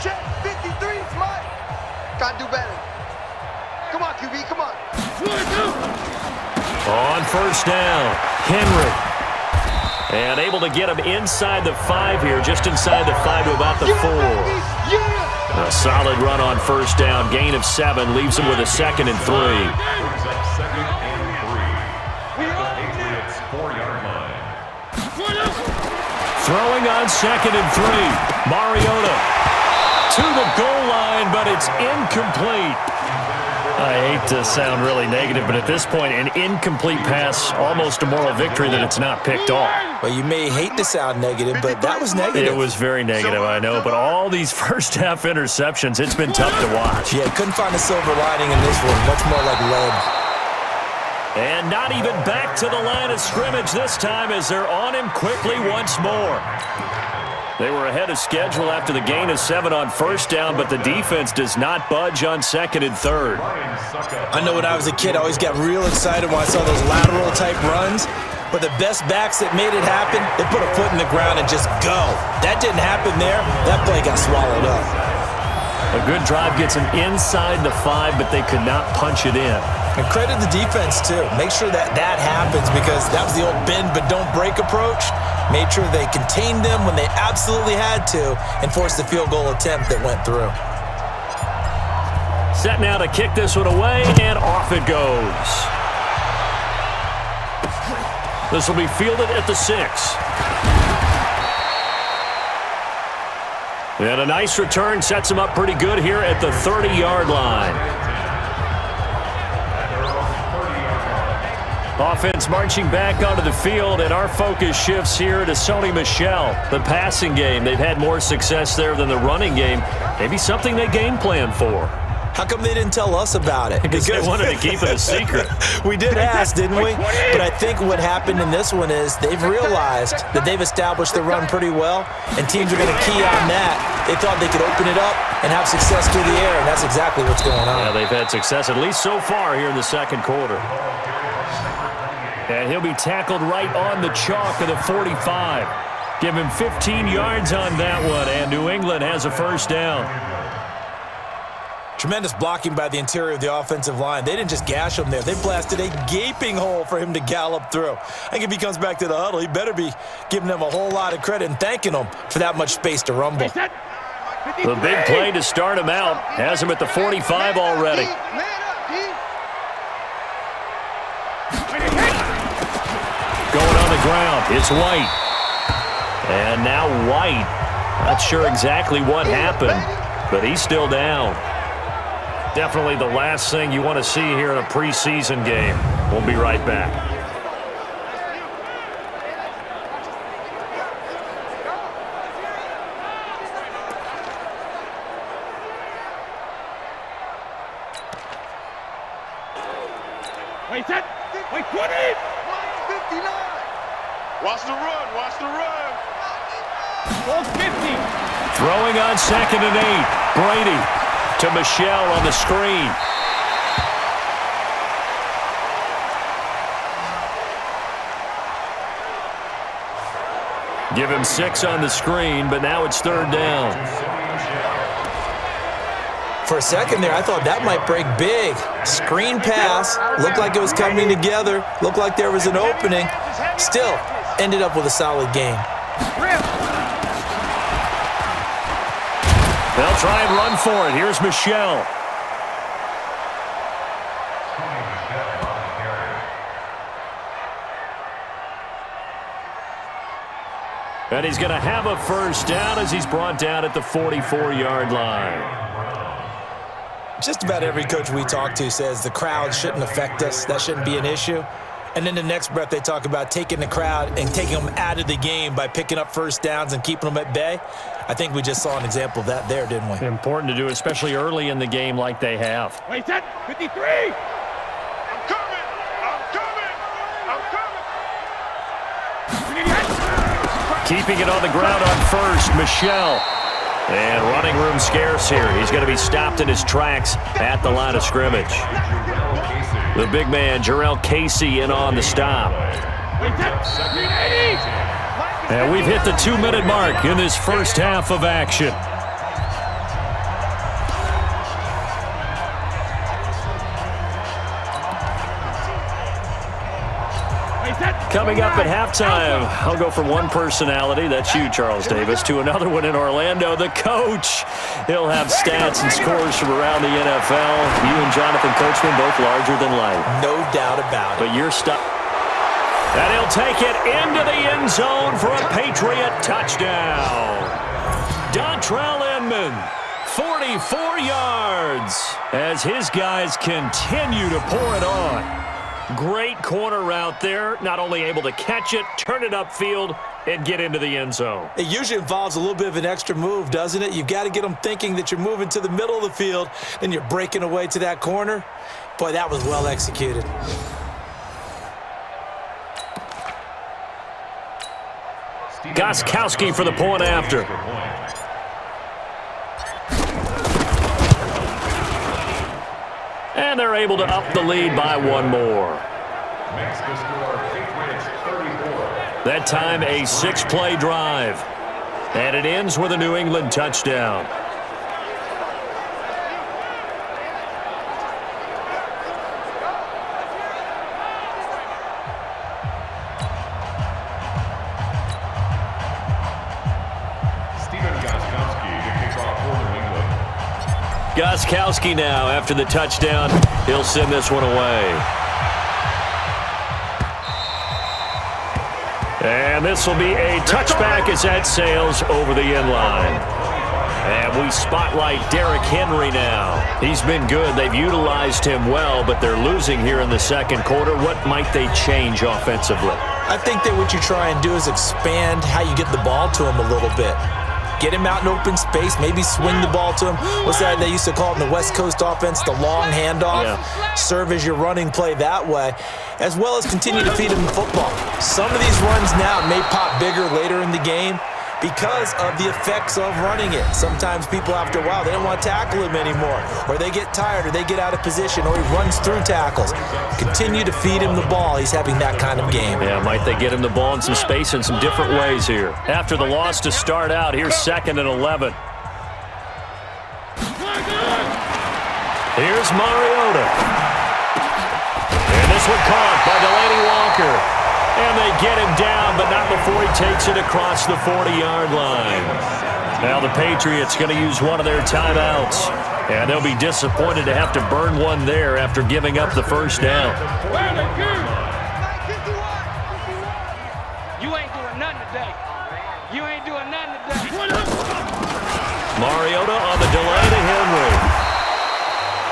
Check 53, Mike. Gotta do better. Come on, QB, come on. On first down, Henry. And able to get him inside the 5 here, just inside the 5 to about the 4. Yeah. A solid run on first down, gain of 7, leaves him with a 2nd and 3. Throwing on 2nd and 3. Mariota to the goal line, but it's incomplete. I hate to sound really negative, but at this point, an incomplete pass, almost a moral victory that it's not picked off. Well, you may hate to sound negative, but that was negative. It was very negative, I know, but all these first-half interceptions, it's been tough to watch. Yeah, couldn't find a silver lining in this one. Much more like lead. And not even back to the line of scrimmage this time as they're on him quickly once more. They were ahead of schedule after the gain of 7 on first down, but the defense does not budge on 2nd and 3rd. I know when I was a kid, I always got real excited when I saw those lateral-type runs. But the best backs that made it happen, they put a foot in the ground and just go. That didn't happen there. That play got swallowed up. A good drive gets them inside the 5, but they could not punch it in. And credit the defense, too. Make sure that that happens because that was the old bend but don't break approach. Made sure they contained them when they absolutely had to and forced the field goal attempt that went through. Set now to kick this one away, and off it goes. This will be fielded at the 6. And a nice return sets him up pretty good here at the 30-yard line. Offense marching back onto the field, and our focus shifts here to Sony Michel. The passing game, they've had more success there than the running game. Maybe something they game plan for. How come they didn't tell us about it? Because they wanted to keep it a secret. We did ask, didn't we? But I think what happened in this one is they've realized that they've established the run pretty well, and teams are going to key on that. They thought they could open it up and have success through the air, and that's exactly what's going on. Yeah, they've had success, at least so far here in the second quarter. And he'll be tackled right on the chalk of the 45. Give him 15 yards on that one, and New England has a first down. Tremendous blocking by the interior of the offensive line. They didn't just gash him there. They blasted a gaping hole for him to gallop through. I think if he comes back to the huddle, he better be giving them a whole lot of credit and thanking them for that much space to rumble. The big play to start him out has him at the 45 already. Going on the ground, it's White. And now White, not sure exactly what happened, but he's still down. Definitely the last thing you want to see here in a preseason game. We'll be right back. Wait, set. Wait, 20. 59. Watch the run. Watch the run. Ball 50. Throwing on 2nd and 8. Brady to Michel on the screen. Give him 6 on the screen, but now it's 3rd down. For a second there, I thought that might break big. Screen pass, looked like it was coming together, looked like there was an opening. Still, ended up with a solid game. They'll try and run for it. Here's Michel. And he's going to have a first down as he's brought down at the 44-yard line. Just about every coach we talk to says the crowd shouldn't affect us. That shouldn't be an issue. And then the next breath they talk about taking the crowd and taking them out of the game by picking up first downs and keeping them at bay. I think we just saw an example of that there, didn't we? Important to do, especially early in the game like they have. Wait, set. 53. I'm coming. I'm coming. I'm coming. Keeping it on the ground on first, Michel. And running room scarce here. He's going to be stopped in his tracks at the line of scrimmage. The big man, Jarrell Casey, in on the stop. And we've hit the 2-minute mark in this first half of action. Coming up at halftime, I'll go from one personality, that's you, Charles Davis, to another one in Orlando, the coach. He'll have stats and scores from around the NFL. You and Jonathan Coachman both larger than life. No doubt about it. But you're stuck. And he'll take it into the end zone for a Patriot touchdown. Dontrell Inman, 44 yards, as his guys continue to pour it on. Great corner route there, not only able to catch it, turn it upfield, and get into the end zone. It usually involves a little bit of an extra move, doesn't it? You've got to get them thinking that you're moving to the middle of the field, and you're breaking away to that corner. Boy, that was well executed. Gostkowski for the point after. And they're able to up the lead by one more. That time a 6-play drive. And it ends with a New England touchdown. Gostkowski now, after the touchdown, he'll send this one away. And this will be a touchback as that sails over the end line. And we spotlight Derrick Henry now. He's been good. They've utilized him well, but they're losing here in the second quarter. What might they change offensively? I think that what you try and do is expand how you get the ball to him a little bit. Get him out in open space, maybe swing the ball to him. What's that they used to call it in the West Coast offense, the long handoff? Yeah. Serve as your running play that way, as well as continue to feed him the football. Some of these runs now may pop bigger later in the game because of the effects of running it. Sometimes people, after a while, they don't want to tackle him anymore, or they get tired, or they get out of position, or he runs through tackles. Continue to feed him the ball. He's having that kind of game. Yeah, might they get him the ball in some space in some different ways here. After the loss to start out, here's 2nd and 11. Here's Mariota. And this one caught by Delaney Walker. And they get him down, but not before he takes it across the 40-yard line. Now the Patriots going to use one of their timeouts. And they'll be disappointed to have to burn one there after giving up the first down. You ain't doing nothing today. You ain't doing nothing today. Mariota on the delay to Henry.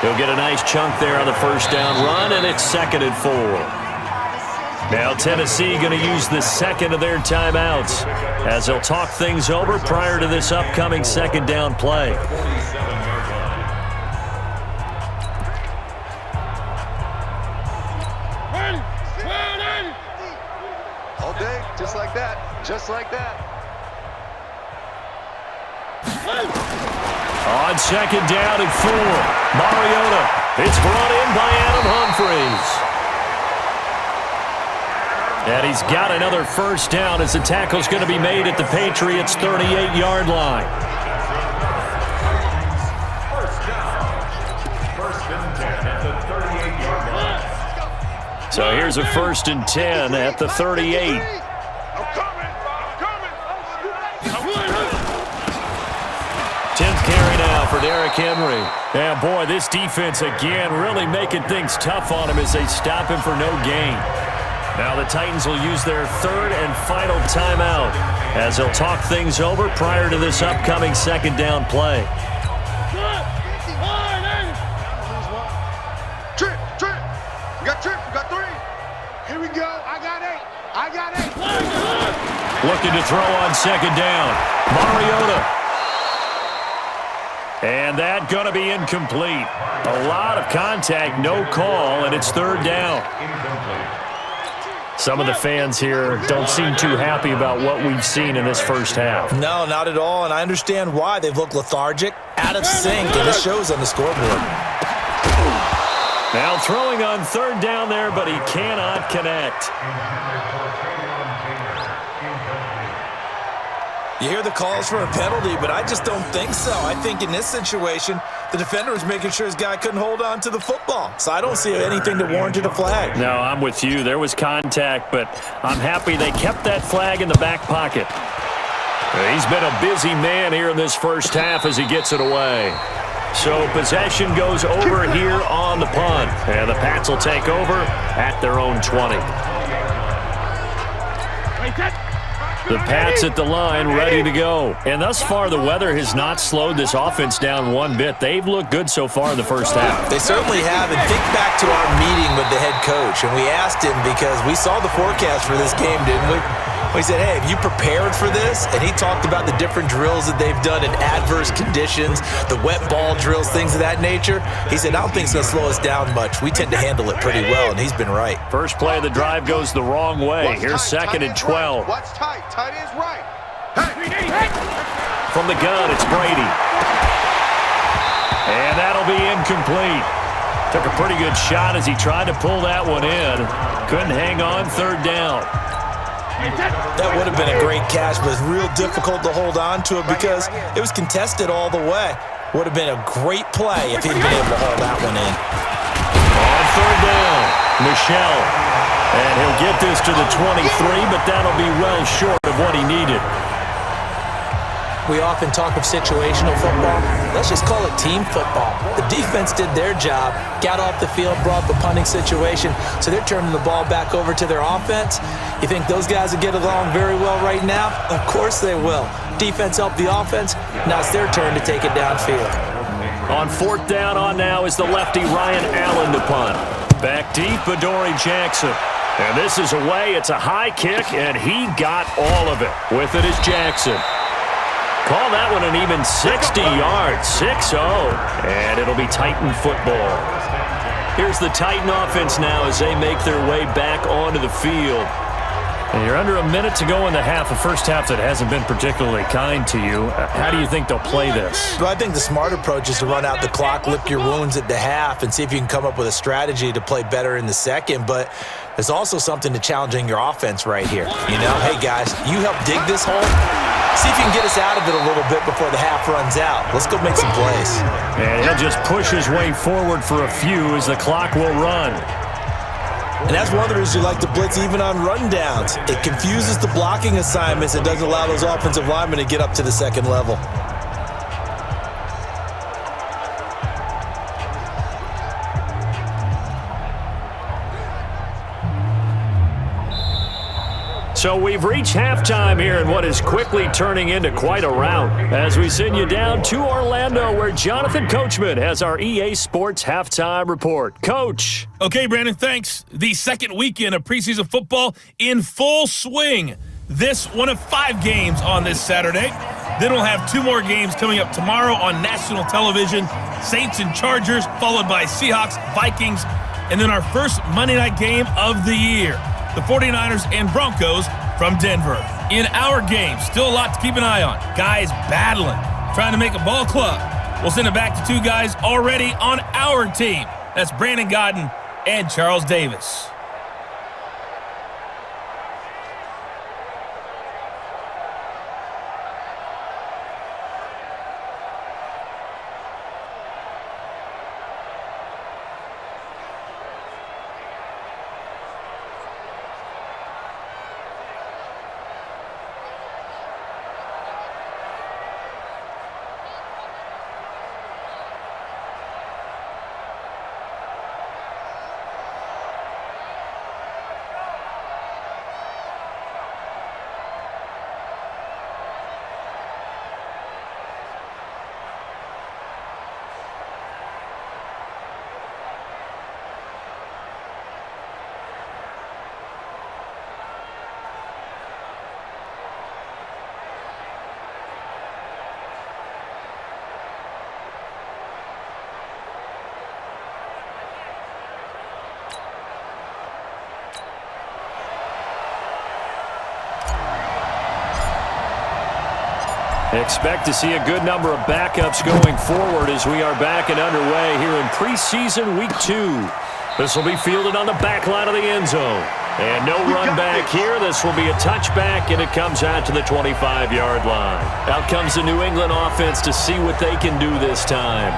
He'll get a nice chunk there on the first down run, and it's 2nd and 4. Now Tennessee going to use the second of their timeouts as they'll talk things over prior to this upcoming second down play. All day, just like that, just like that. On second down and 4, Mariota. It's brought in by Adam Humphries. And he's got another first down as the tackle's going to be made at the Patriots' 38-yard line. First and 10 at the 38-yard line. So here's a 1st and 10 at the 38. I'm coming. 10th carry now for Derrick Henry. And boy, this defense again really making things tough on him as they stop him for no gain. Now the Titans will use their 3rd and final timeout as they'll talk things over prior to this upcoming second down play. Trip. We got trip. We got 3. Here we go. I got 8. Looking to throw on second down. Mariota. And that going to be incomplete. A lot of contact, no call, and it's 3rd down. Some of the fans here don't seem too happy about what we've seen in this first half. No, not at all, and I understand why. They've looked lethargic, out of sync, and this shows on the scoreboard. Now throwing on 3rd down there, but he cannot connect. You hear the calls for a penalty, but I just don't think so. I think in this situation, the defender was making sure his guy couldn't hold on to the football. So I don't see anything that warranted a flag. No, I'm with you. There was contact, but I'm happy they kept that flag in the back pocket. He's been a busy man here in this first half as he gets it away. So possession goes over here on the punt, and the Pats will take over at their own 20. The Pats at the line, ready to go. And thus far, the weather has not slowed this offense down one bit. They've looked good so far in the first half. They certainly have. And think back to our meeting with the head coach. And we asked him because we saw the forecast for this game, didn't we? We said, hey, have you prepared for this? And he talked about the different drills that they've done in adverse conditions, the wet ball drills, things of that nature. He said, I don't think it's going to slow us down much. We tend to handle it pretty well, and he's been right. First play of the drive goes the wrong way. Here's 2nd and 12. Watch tight. Tight ends right. From the gun, it's Brady. And that'll be incomplete. Took a pretty good shot as he tried to pull that one in. Couldn't hang on 3rd down. That would have been a great catch, but it's real difficult to hold on to it because it was contested all the way. Would have been a great play if he'd been able to hold that one in. On 3rd down, Michelle. And he'll get this to the 23, but that'll be well short of what he needed. We often talk of situational football. Let's just call it team football. The defense did their job, got off the field, brought the punting situation, so they're turning the ball back over to their offense. You think those guys will get along very well right now? Of course they will. Defense helped the offense. Now it's their turn to take it downfield. On fourth down on now is the lefty Ryan Allen to punt. Back deep, Adoree Jackson. And this is away. It's a high kick, and he got all of it. With it is Jackson. Call that one an even 60 yards, 6-0. And it'll be Titan football. Here's the Titan offense now as they make their way back onto the field. And you're under a minute to go in the half, a first half that hasn't been particularly kind to you. How do you think they'll play this? Well, I think the smart approach is to run out the clock, lick your wounds at the half, and see if you can come up with a strategy to play better in the second. But there's also something to challenging your offense right here. You know, hey, guys, you help dig this hole. See if you can get us out of it a little bit before the half runs out. Let's go make some plays. And he'll just push his way forward for a few as the clock will run. And that's one of the reasons you like to blitz even on rundowns. It confuses the blocking assignments and doesn't allow those offensive linemen to get up to the second level. So we've reached halftime here in what is quickly turning into quite a rout as we send you down to Orlando where Jonathan Coachman has our EA Sports Halftime Report. Coach. Okay, Brandon, thanks. The second weekend of preseason football in full swing. This one of 5 games on this Saturday. Then we'll have 2 more games coming up tomorrow on national television. Saints and Chargers, followed by Seahawks, Vikings, and then our first Monday night game of the year. The 49ers and Broncos from Denver. In our game, still a lot to keep an eye on. Guys battling, trying to make a ball club. We'll send it back to 2 guys already on our team. That's Brandon Godden and Charles Davis. Expect to see a good number of backups going forward as we are back and underway here in preseason week 2. This will be fielded on the back line of the end zone. And no run back here. This will be a touchback, and it comes out to the 25-yard line. Out comes the New England offense to see what they can do this time.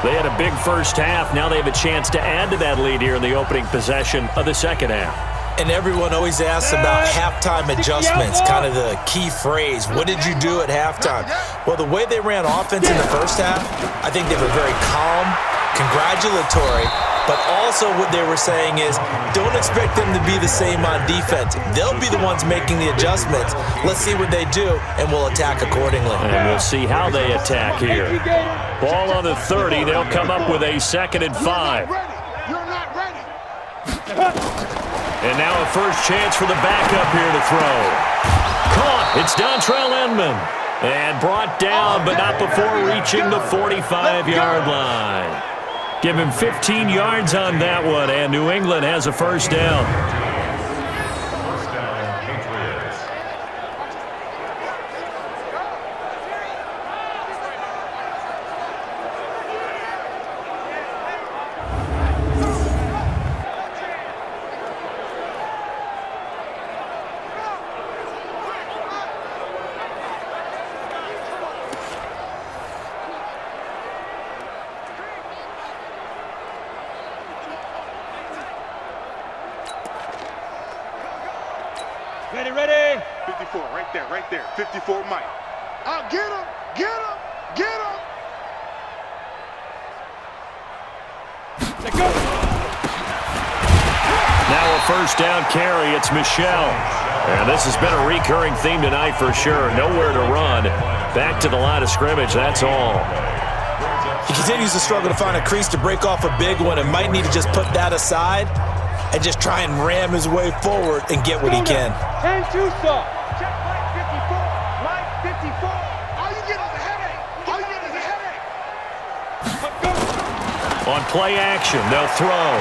They had a big first half. Now they have a chance to add to that lead here in the opening possession of the second half. And everyone always asks about halftime adjustments, kind of the key phrase. What did you do at halftime? Well, the way they ran offense in the first half, I think they were very calm, congratulatory, but also what they were saying is don't expect them to be the same on defense. They'll be the ones making the adjustments. Let's see what they do, and we'll attack accordingly. And we'll see how they attack here. Ball on the 30. They'll come up with a 2nd and 5. You're not ready. And now a first chance for the backup here to throw. Caught. It's Dontrell Inman. And brought down, but not before reaching the 45-yard line. Give him 15 yards on that one, and New England has a first down. First down, Patriots. Ready, ready. 54, right there, 54, Mike. Get him! Get him! Get him! Let go! Now a first down carry. It's Michel. And this has been a recurring theme tonight for sure. Nowhere to run. Back to the line of scrimmage, that's all. He continues to struggle to find a crease to break off a big one and might need to just put that aside and just try and ram his way forward and get what he can. 10-2 stop. Check line 54. Line 54. All you get is a headache. All you get is a headache. Let's go. On play action, they'll throw.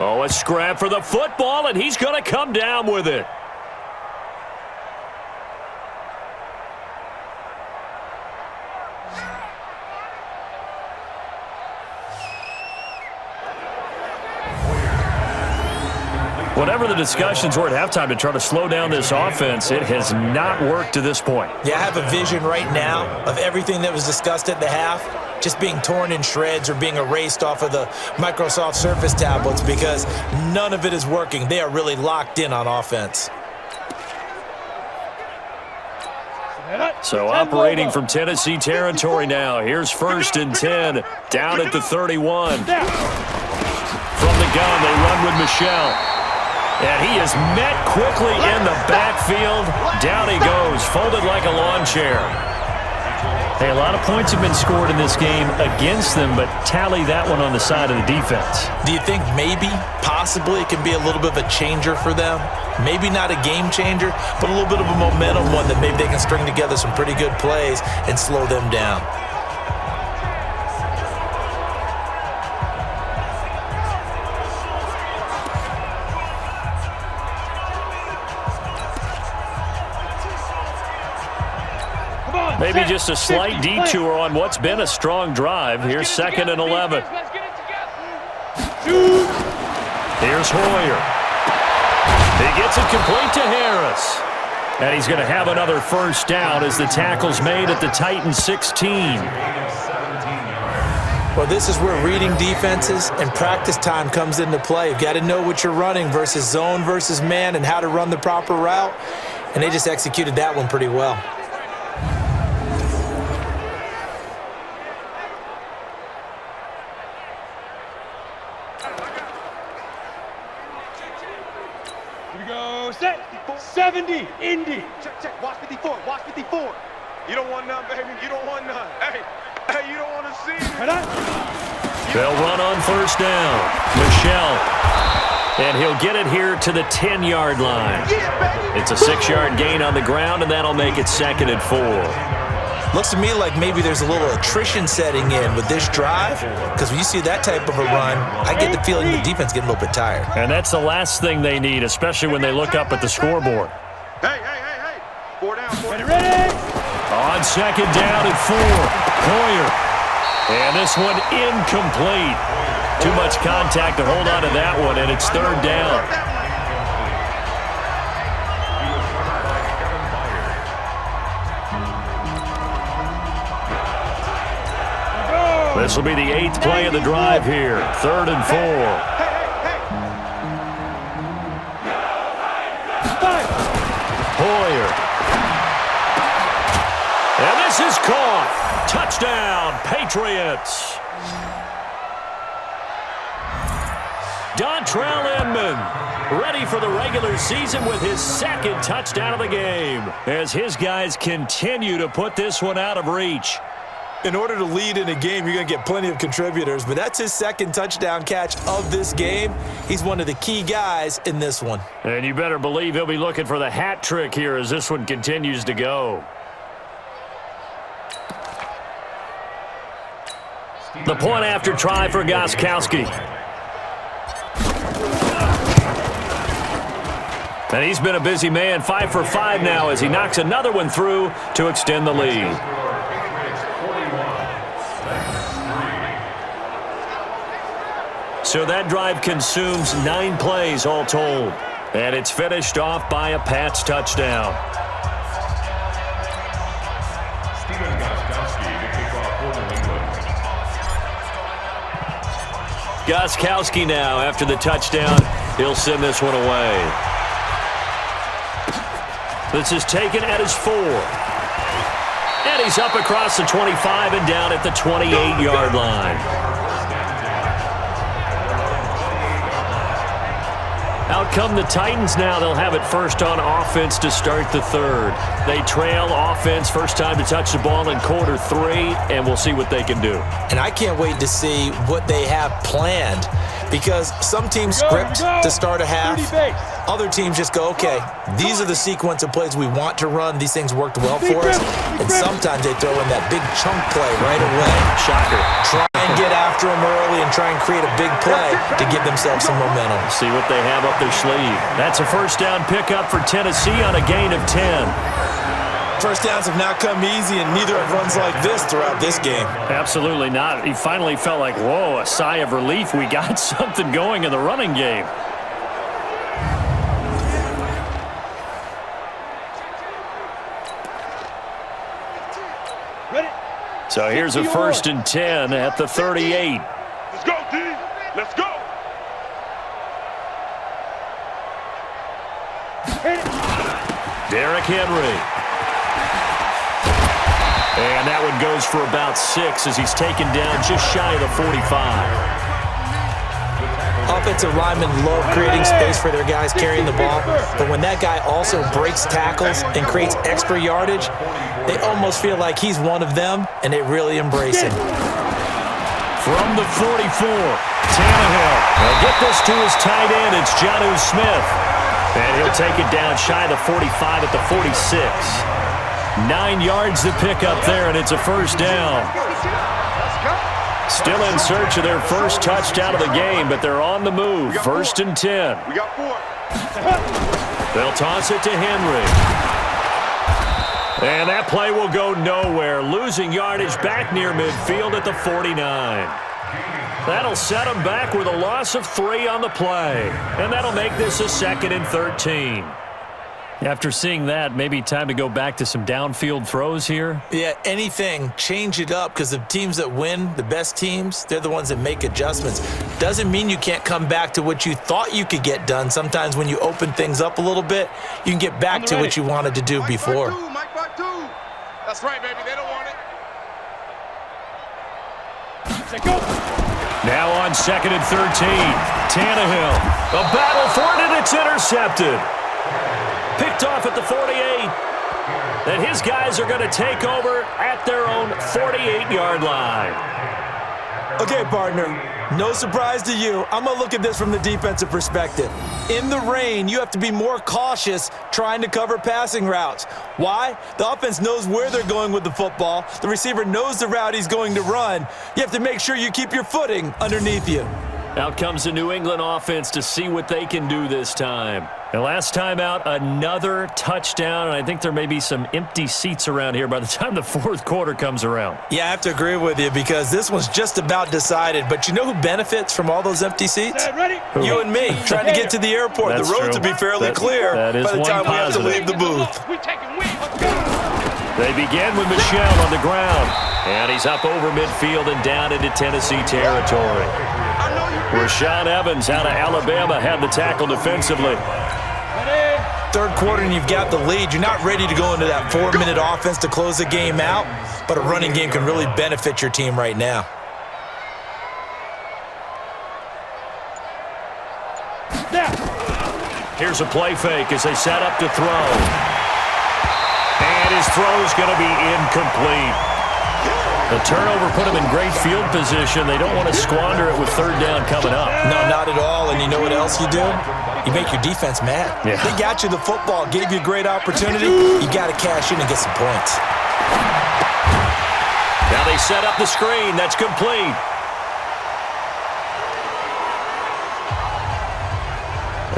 Oh, a scrap for the football, and he's going to come down with it. Whatever the discussions were at halftime to try to slow down this offense, it has not worked to this point. Yeah, I have a vision right now of everything that was discussed at the half just being torn in shreds or being erased off of the Microsoft Surface tablets because none of it is working. They are really locked in on offense. So operating from Tennessee territory now. Here's 1st and 10, down at the 31. From the gun, they run with Michel. And he is met quickly in the backfield. Down he goes, folded like a lawn chair. Hey, a lot of points have been scored in this game against them, but tally that one on the side of the defense. Do you think maybe, possibly, it can be a little bit of a changer for them? Maybe not a game changer, but a little bit of a momentum one that maybe they can string together some pretty good plays and slow them down. Maybe just a slight detour on what's been a strong drive. Here's 2nd and 11. Here's Hoyer. He gets it complete to Harris. And he's going to have another first down as the tackle's made at the Titans 16. Well, this is where reading defenses and practice time comes into play. You've got to know what you're running versus zone versus man and how to run the proper route. And they just executed that one pretty well. Here we go. Set. 70. Indy. Check. Watch 54. Watch 54. You don't want none, baby. You don't want none. Hey, you don't want to see me. They'll run on first down. Michel. And he'll get it here to the 10-yard line. It's a 6-yard gain on the ground, and that'll make it 2nd and 4. Looks to me like maybe there's a little attrition setting in with this drive, because when you see that type of a run, I get the feeling the defense getting a little bit tired. And that's the last thing they need, especially when they look up at the scoreboard. Hey. 4 down. Ready? On 2nd down and 4, Hoyer. And this one incomplete. Too much contact to hold on to that one, and it's 3rd down. This will be the 8th play of the drive here. 3rd and 4. Hoyer. And this is caught. Touchdown, Patriots. Dontrell Inman ready for the regular season with his 2nd touchdown of the game as his guys continue to put this one out of reach. In order to lead in a game, you're going to get plenty of contributors, but that's his 2nd touchdown catch of this game. He's one of the key guys in this one. And you better believe he'll be looking for the hat trick here as this one continues to go. The point after try for Gostkowski. And he's been a busy man, 5 for 5 now as he knocks another one through to extend the lead. So that drive consumes 9 plays all told. And it's finished off by a Pats touchdown. Gostkowski now after the touchdown. He'll send this one away. This is taken at his 4. And he's up across the 25 and down at the 28-yard line. Out come the Titans now. They'll have it first on offense to start the third. They trail offense, first time to touch the ball in quarter 3, and we'll see what they can do. And I can't wait to see what they have planned, because some teams script to start a half. Other teams just go, okay, these are the sequence of plays we want to run. These things worked well for us. And sometimes they throw in that big chunk play right away. Shocker. Try and get after them early and try and create a big play to give themselves some momentum. See what they have up their sleeve. That's a first down pickup for Tennessee on a gain of 10. First downs have not come easy, and neither have runs like this throughout this game. Absolutely not. He finally felt like, whoa, a sigh of relief. We got something going in the running game. So here's a first and 10 at the 38. Let's go, D. Let's go. Derrick Henry. And that one goes for about 6 as he's taken down just shy of the 45. Offensive linemen love creating space for their guys carrying the ball, but when that guy also breaks tackles and creates extra yardage, they almost feel like he's one of them, and they really embrace him. From the 44, Tannehill will get this to his tight end. It's Jonnu Smith. And he'll take it down shy of the 45 at the 46. 9 yards to pick up there, and it's a first down. Still in search of their first touchdown of the game, but they're on the move. First and 10. We got 4. They'll toss it to Henry. And that play will go nowhere. Losing yardage back near midfield at the 49. That'll set them back with a loss of 3 on the play. And that'll make this a 2nd and 13. After seeing that, maybe time to go back to some downfield throws here. Yeah, anything, change it up, because the teams that win, the best teams, they're the ones that make adjustments. Doesn't mean you can't come back to what you thought you could get done. Sometimes when you open things up a little bit, you can get back to what you wanted to do before. Mike by 2. That's right, baby. They don't want it. Now on 2nd and 13, Tannehill. A battle for it, and it's intercepted. Picked off at the 48. And his guys are going to take over at their own 48-yard line. Okay, partner, no surprise to you. I'm going to look at this from the defensive perspective. In the rain, you have to be more cautious trying to cover passing routes. Why? The offense knows where they're going with the football. The receiver knows the route he's going to run. You have to make sure you keep your footing underneath you. Out comes the New England offense to see what they can do this time. And last time out, another touchdown, and I think there may be some empty seats around here by the time the 4th quarter comes around. Yeah, I have to agree with you, because this one's just about decided. But you know who benefits from all those empty seats? You and me, trying to get to the airport. That's the roads true. will be fairly clear by the time we have to leave the booth. They begin with Michel on the ground. And he's up over midfield and down into Tennessee territory. Rashaan Evans out of Alabama had the tackle defensively. 3rd quarter and you've got the lead. You're not ready to go into that 4-minute offense to close the game out, but a running game can really benefit your team right now. Here's a play fake as they set up to throw. And his throw's going to be incomplete. The turnover put him in great field position. They don't want to squander it with 3rd down coming up. No, not at all. And you know what else you do? You make your defense mad. Yeah. They got you the football, gave you a great opportunity. You got to cash in and get some points. Now they set up the screen. That's complete.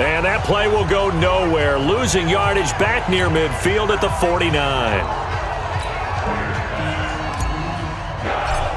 And that play will go nowhere. Losing yardage back near midfield at the 49.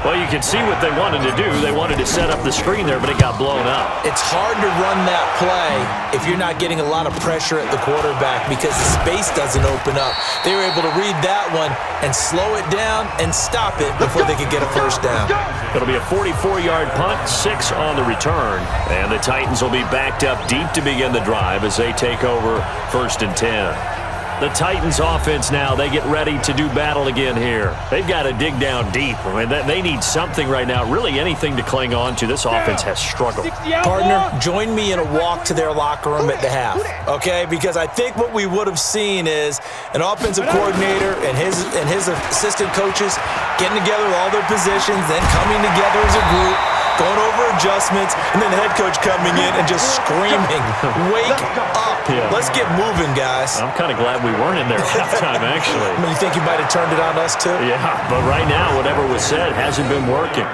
Well, you can see what they wanted to do. They wanted to set up the screen there, but it got blown up. It's hard to run that play if you're not getting a lot of pressure at the quarterback because the space doesn't open up. They were able to read that one and slow it down and stop it before they could get a first down. It'll be a 44-yard punt, 6 on the return. And the Titans will be backed up deep to begin the drive as they take over 1st and 10. The Titans offense now, they get ready to do battle again here. They've got to dig down deep. I mean, they need something right now, really anything to cling on to. This offense has struggled. Partner, join me in a walk to their locker room at the half, okay? Because I think what we would have seen is an offensive coordinator and his assistant coaches getting together all their positions, then coming together as a group, going over adjustments, and then the head coach coming in and just screaming, wake up. Yeah. Let's get moving, guys. I'm kind of glad we weren't in there at halftime, actually. I mean, you think you might have turned it on us, too? Yeah, but right now, whatever was said hasn't been working.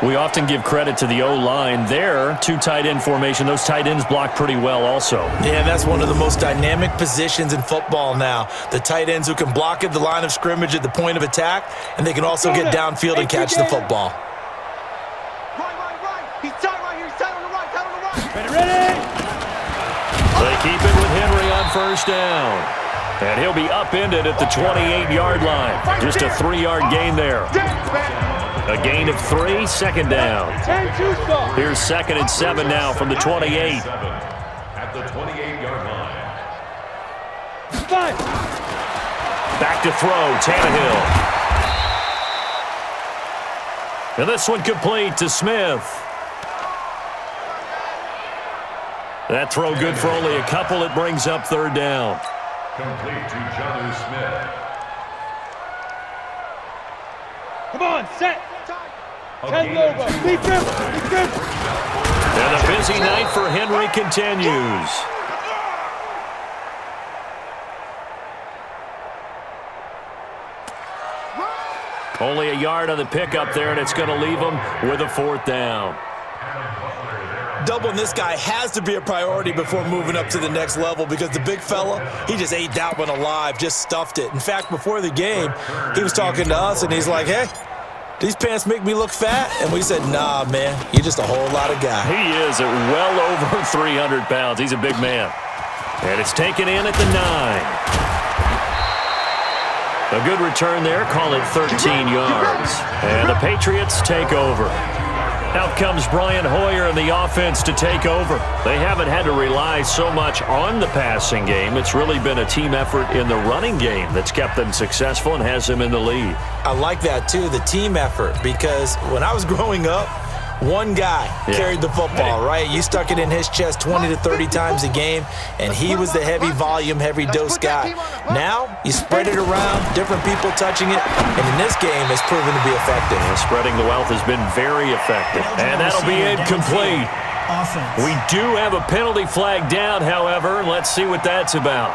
We often give credit to the O-line there, 2 tight end formation. Those tight ends block pretty well also. Yeah, that's one of the most dynamic positions in football now. The tight ends who can block at the line of scrimmage at the point of attack, and they can also get downfield and catch the football. He's tight right here. He's tight on the right. Tight on the right. Ready? They keep it with Henry on first down. And he'll be upended at the 28-yard line. Just a 3-yard gain there. A gain of 3, 2nd down. Here's 2nd and 7 now from the 28. At the 28-yard line. Back to throw, Tannehill. And this one complete to Smith. That throw good for only a couple. It brings up 3rd down. Complete to Jonnu Smith. Come on, set. 10 over. Be careful. Be careful. And a busy night for Henry continues. Only a yard on the pickup there, and it's going to leave him with a 4th down. Doubling this guy has to be a priority before moving up to the next level because the big fella, he just ate that one alive, just stuffed it. In fact, before the game, he was talking to us, and he's like, hey, these pants make me look fat? And we said, nah, man, you're just a whole lot of guy. He is at well over 300 pounds. He's a big man. And it's taken in at the 9. A good return there, call it 13 yards. And the Patriots take over. Out comes Brian Hoyer in the offense to take over. They haven't had to rely so much on the passing game. It's really been a team effort in the running game that's kept them successful and has them in the lead. I like that, too, the team effort, because when I was growing up, one guy carried the football, right? You stuck it in his chest 20 to 30 times a game, and he was the heavy volume, heavy dose guy. Now, you spread it around, different people touching it, and in this game, it's proven to be effective. And spreading the wealth has been very effective. And that'll be incomplete. We do have a penalty flag down, however. Let's see what that's about.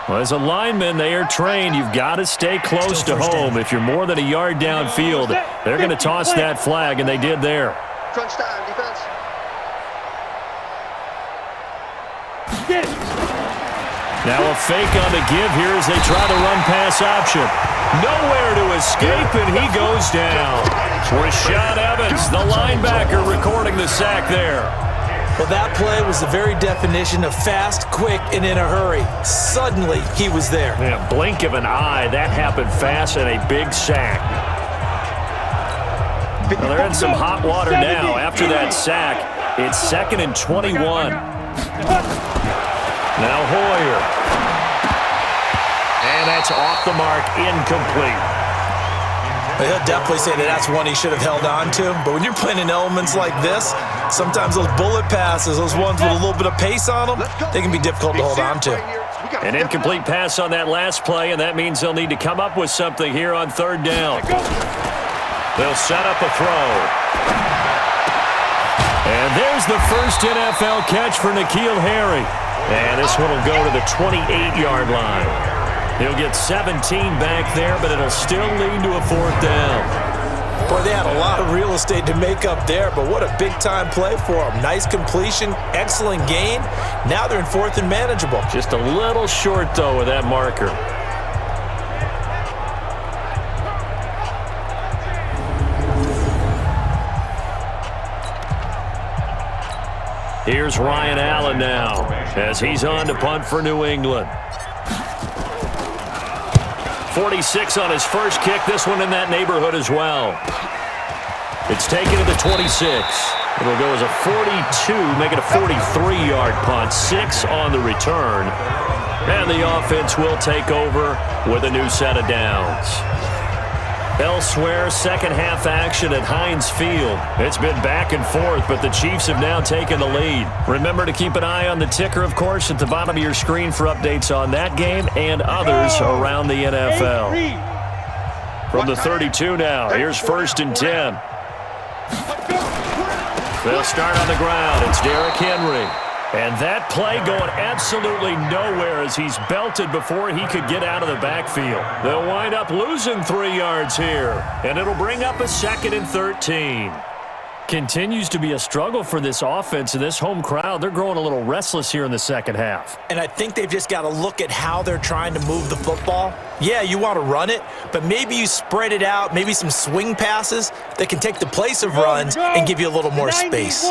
Well, as a lineman, they are trained. You've got to stay close to home. If you're more than a yard downfield, they're going to toss that flag, and they did there. Crunch time, defense. Now a fake on the give here as they try the run-pass option. Nowhere to escape, and he goes down. Rashad Evans, the linebacker, recording the sack there. Well, that play was the very definition of fast, quick, and in a hurry. Suddenly, he was there. In a blink of an eye, that happened fast and a big sack. Well, they're in some hot water now. After that sack, it's 2nd and 21. Now Hoyer. And that's off the mark, incomplete. He'll definitely say that that's one he should have held on to. But when you're playing in elements like this, sometimes those bullet passes, those ones with a little bit of pace on them, they can be difficult to hold on to. An incomplete pass on that last play, and that means they'll need to come up with something here on 3rd down. They'll set up a throw. And there's the first NFL catch for N'Keal Harry. And this one will go to the 28-yard line. He'll get 17 back there, but it'll still lead to a 4th down. Boy, they had a lot of real estate to make up there, but what a big-time play for them. Nice completion, excellent gain. Now they're in 4th and manageable. Just a little short, though, with that marker. Here's Ryan Allen now as he's on to punt for New England. 46 on his first kick. This one in that neighborhood as well. It's taken to the 26. It'll go as a 42, make it a 43-yard punt. 6 on the return. And the offense will take over with a new set of downs. Elsewhere, second half action at Heinz Field. It's been back and forth, but the Chiefs have now taken the lead. Remember to keep an eye on the ticker, of course, at the bottom of your screen for updates on that game and others around the NFL. From the 32 now, here's 1st and 10. They'll start on the ground. It's Derrick Henry. And that play going absolutely nowhere as he's belted before he could get out of the backfield. They'll wind up losing 3 yards here, and it'll bring up a 2nd and 13. Continues to be a struggle for this offense and this home crowd. They're growing a little restless here in the second half. And I think they've just got to look at how they're trying to move the football. Yeah, you want to run it, but maybe you spread it out, maybe some swing passes that can take the place of runs and give you a little more space.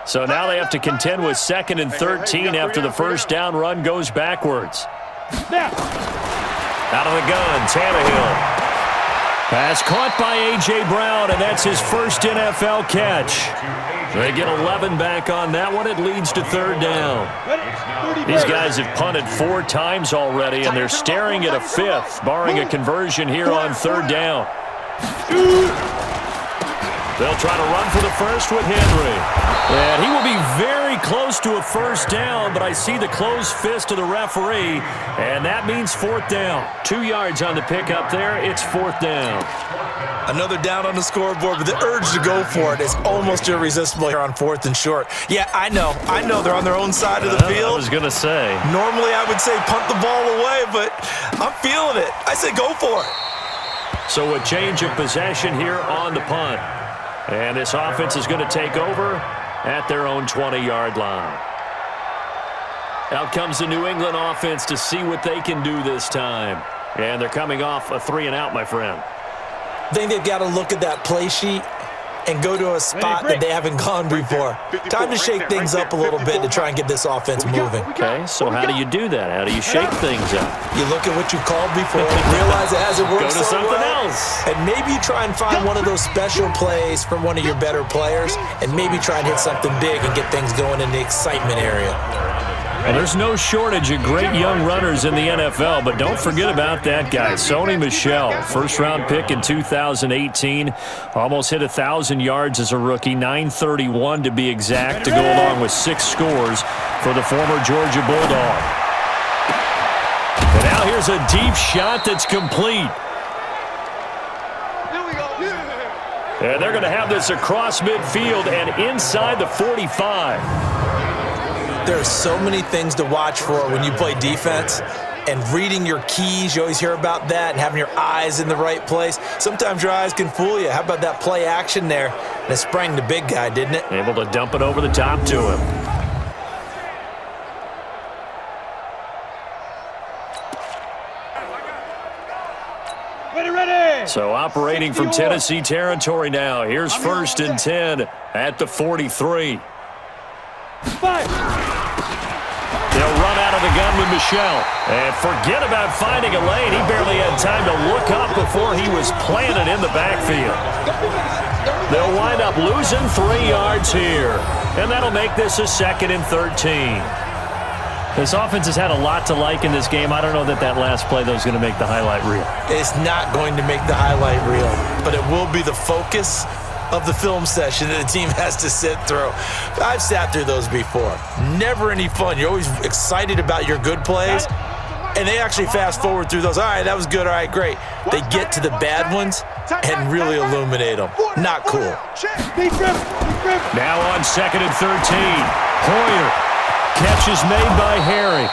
So now they have to contend with 2nd and 13 after the first down run goes backwards. Out of the gun, Tannehill. Pass caught by A.J. Brown, and that's his first NFL catch. They get 11 back on that one. It leads to 3rd down. These guys have punted 4 times already, and they're staring at a 5th, barring a conversion here on 3rd down. They'll try to run for the first with Henry. And he will be very close to a first down, but I see the closed fist of the referee, and that means 4th down. 2 yards on the pickup there. It's 4th down. Another down on the scoreboard, but the urge to go for it is almost irresistible here on 4th and short. Yeah, I know they're on their own side of the field. I was going to say. Normally I would say punt the ball away, but I'm feeling it. I say go for it. So a change of possession here on the punt. And this offense is going to take over at their own 20-yard line. Out comes the New England offense to see what they can do this time. And they're coming off a 3-and-out, my friend. I think they've got to look at that play sheet and go to a spot that they haven't gone before. Time to shake things up a little bit to try and get this offense moving. Okay, so how do you do that? How do you shake things up? You look at what you called before, realize it hasn't worked Go to so something well, else. and maybe you try and find one of those special plays from one of your better players, and maybe try and hit something big and get things going in the excitement area. Well, there's no shortage of great young runners in the NFL, but don't forget about that guy, Sony Michel. First-round pick in 2018. Almost hit 1,000 yards as a rookie, 931 to be exact, to go along with 6 scores for the former Georgia Bulldog. And now here's a deep shot that's complete. And they're going to have this across midfield and inside the 45. There are so many things to watch for when you play defense, and reading your keys, you always hear about that, and having your eyes in the right place. Sometimes your eyes can fool you. How about that play action there? And it sprang the big guy, didn't it? Able to dump it over the top to him. Ready. So operating from Tennessee territory now. Here's 1st and 10 at the 43. 5. They'll run out of the gun with Michel. And forget about finding a lane. He barely had time to look up before he was planted in the backfield. They'll wind up losing 3 yards here. And that'll make this a 2nd and 13. This offense has had a lot to like in this game. I don't know that last play, though, is going to make the highlight reel. It's not going to make the highlight reel, but it will be the focus of the film session that the team has to sit through. I've sat through those before. Never any fun. You're always excited about your good plays, and they actually fast forward through those. All right, that was good. All right, great. They get to the bad ones and really illuminate them. Not cool. Now on 2nd and 13. Hoyer. Catch is made by Harry.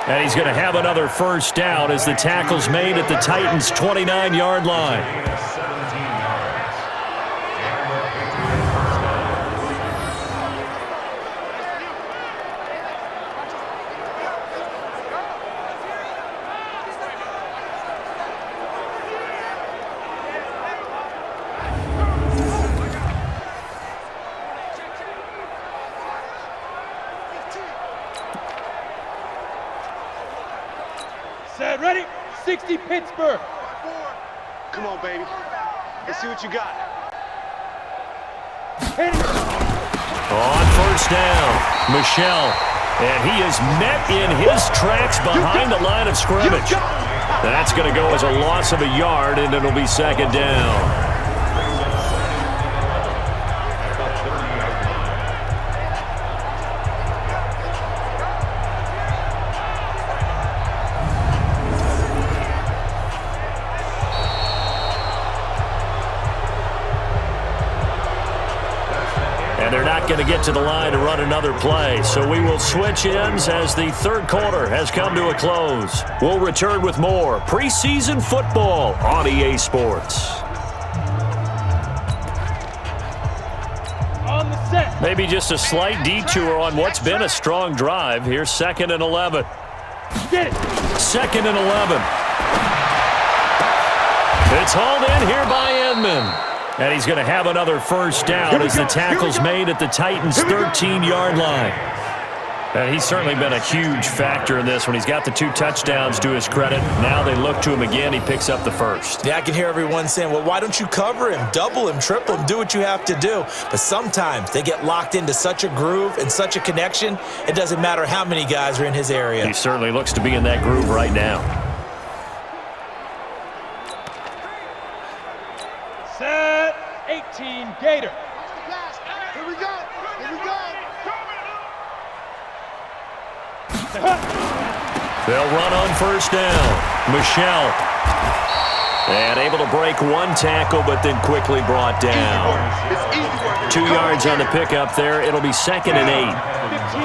And he's going to have another first down as the tackle's made at the Titans' 29-yard line. Set, ready? 60 Pittsburgh. Come on, baby. Let's see what you got. Hit it. On first down, Michel. And he is met in his tracks behind the line of scrimmage. That's going to go as a loss of a yard, and it'll be second down. And they're not going to get to the line to run another play. So we will switch ends as the third quarter has come to a close. We'll return with more preseason football on EA Sports. On the set. Maybe just a slight detour on what's been a strong drive. Here's 2nd and 11. Get it. 2nd and 11. It's hauled in here by Edmond. And he's going to have another first down as the tackle's made at the Titans' 13-yard line. And he's certainly been a huge factor in this when he's got the 2 touchdowns to his credit. Now they look to him again. He picks up the first. Yeah, I can hear everyone saying, well, why don't you cover him, double him, triple him, do what you have to do. But sometimes they get locked into such a groove and such a connection, it doesn't matter how many guys are in his area. He certainly looks to be in that groove right now. Set. 18 Gator. Here we go. Here we go. They'll run on first down. Michel. And able to break 1 tackle, but then quickly brought down. 2 yards on the pickup there. It'll be 2nd and 8. 15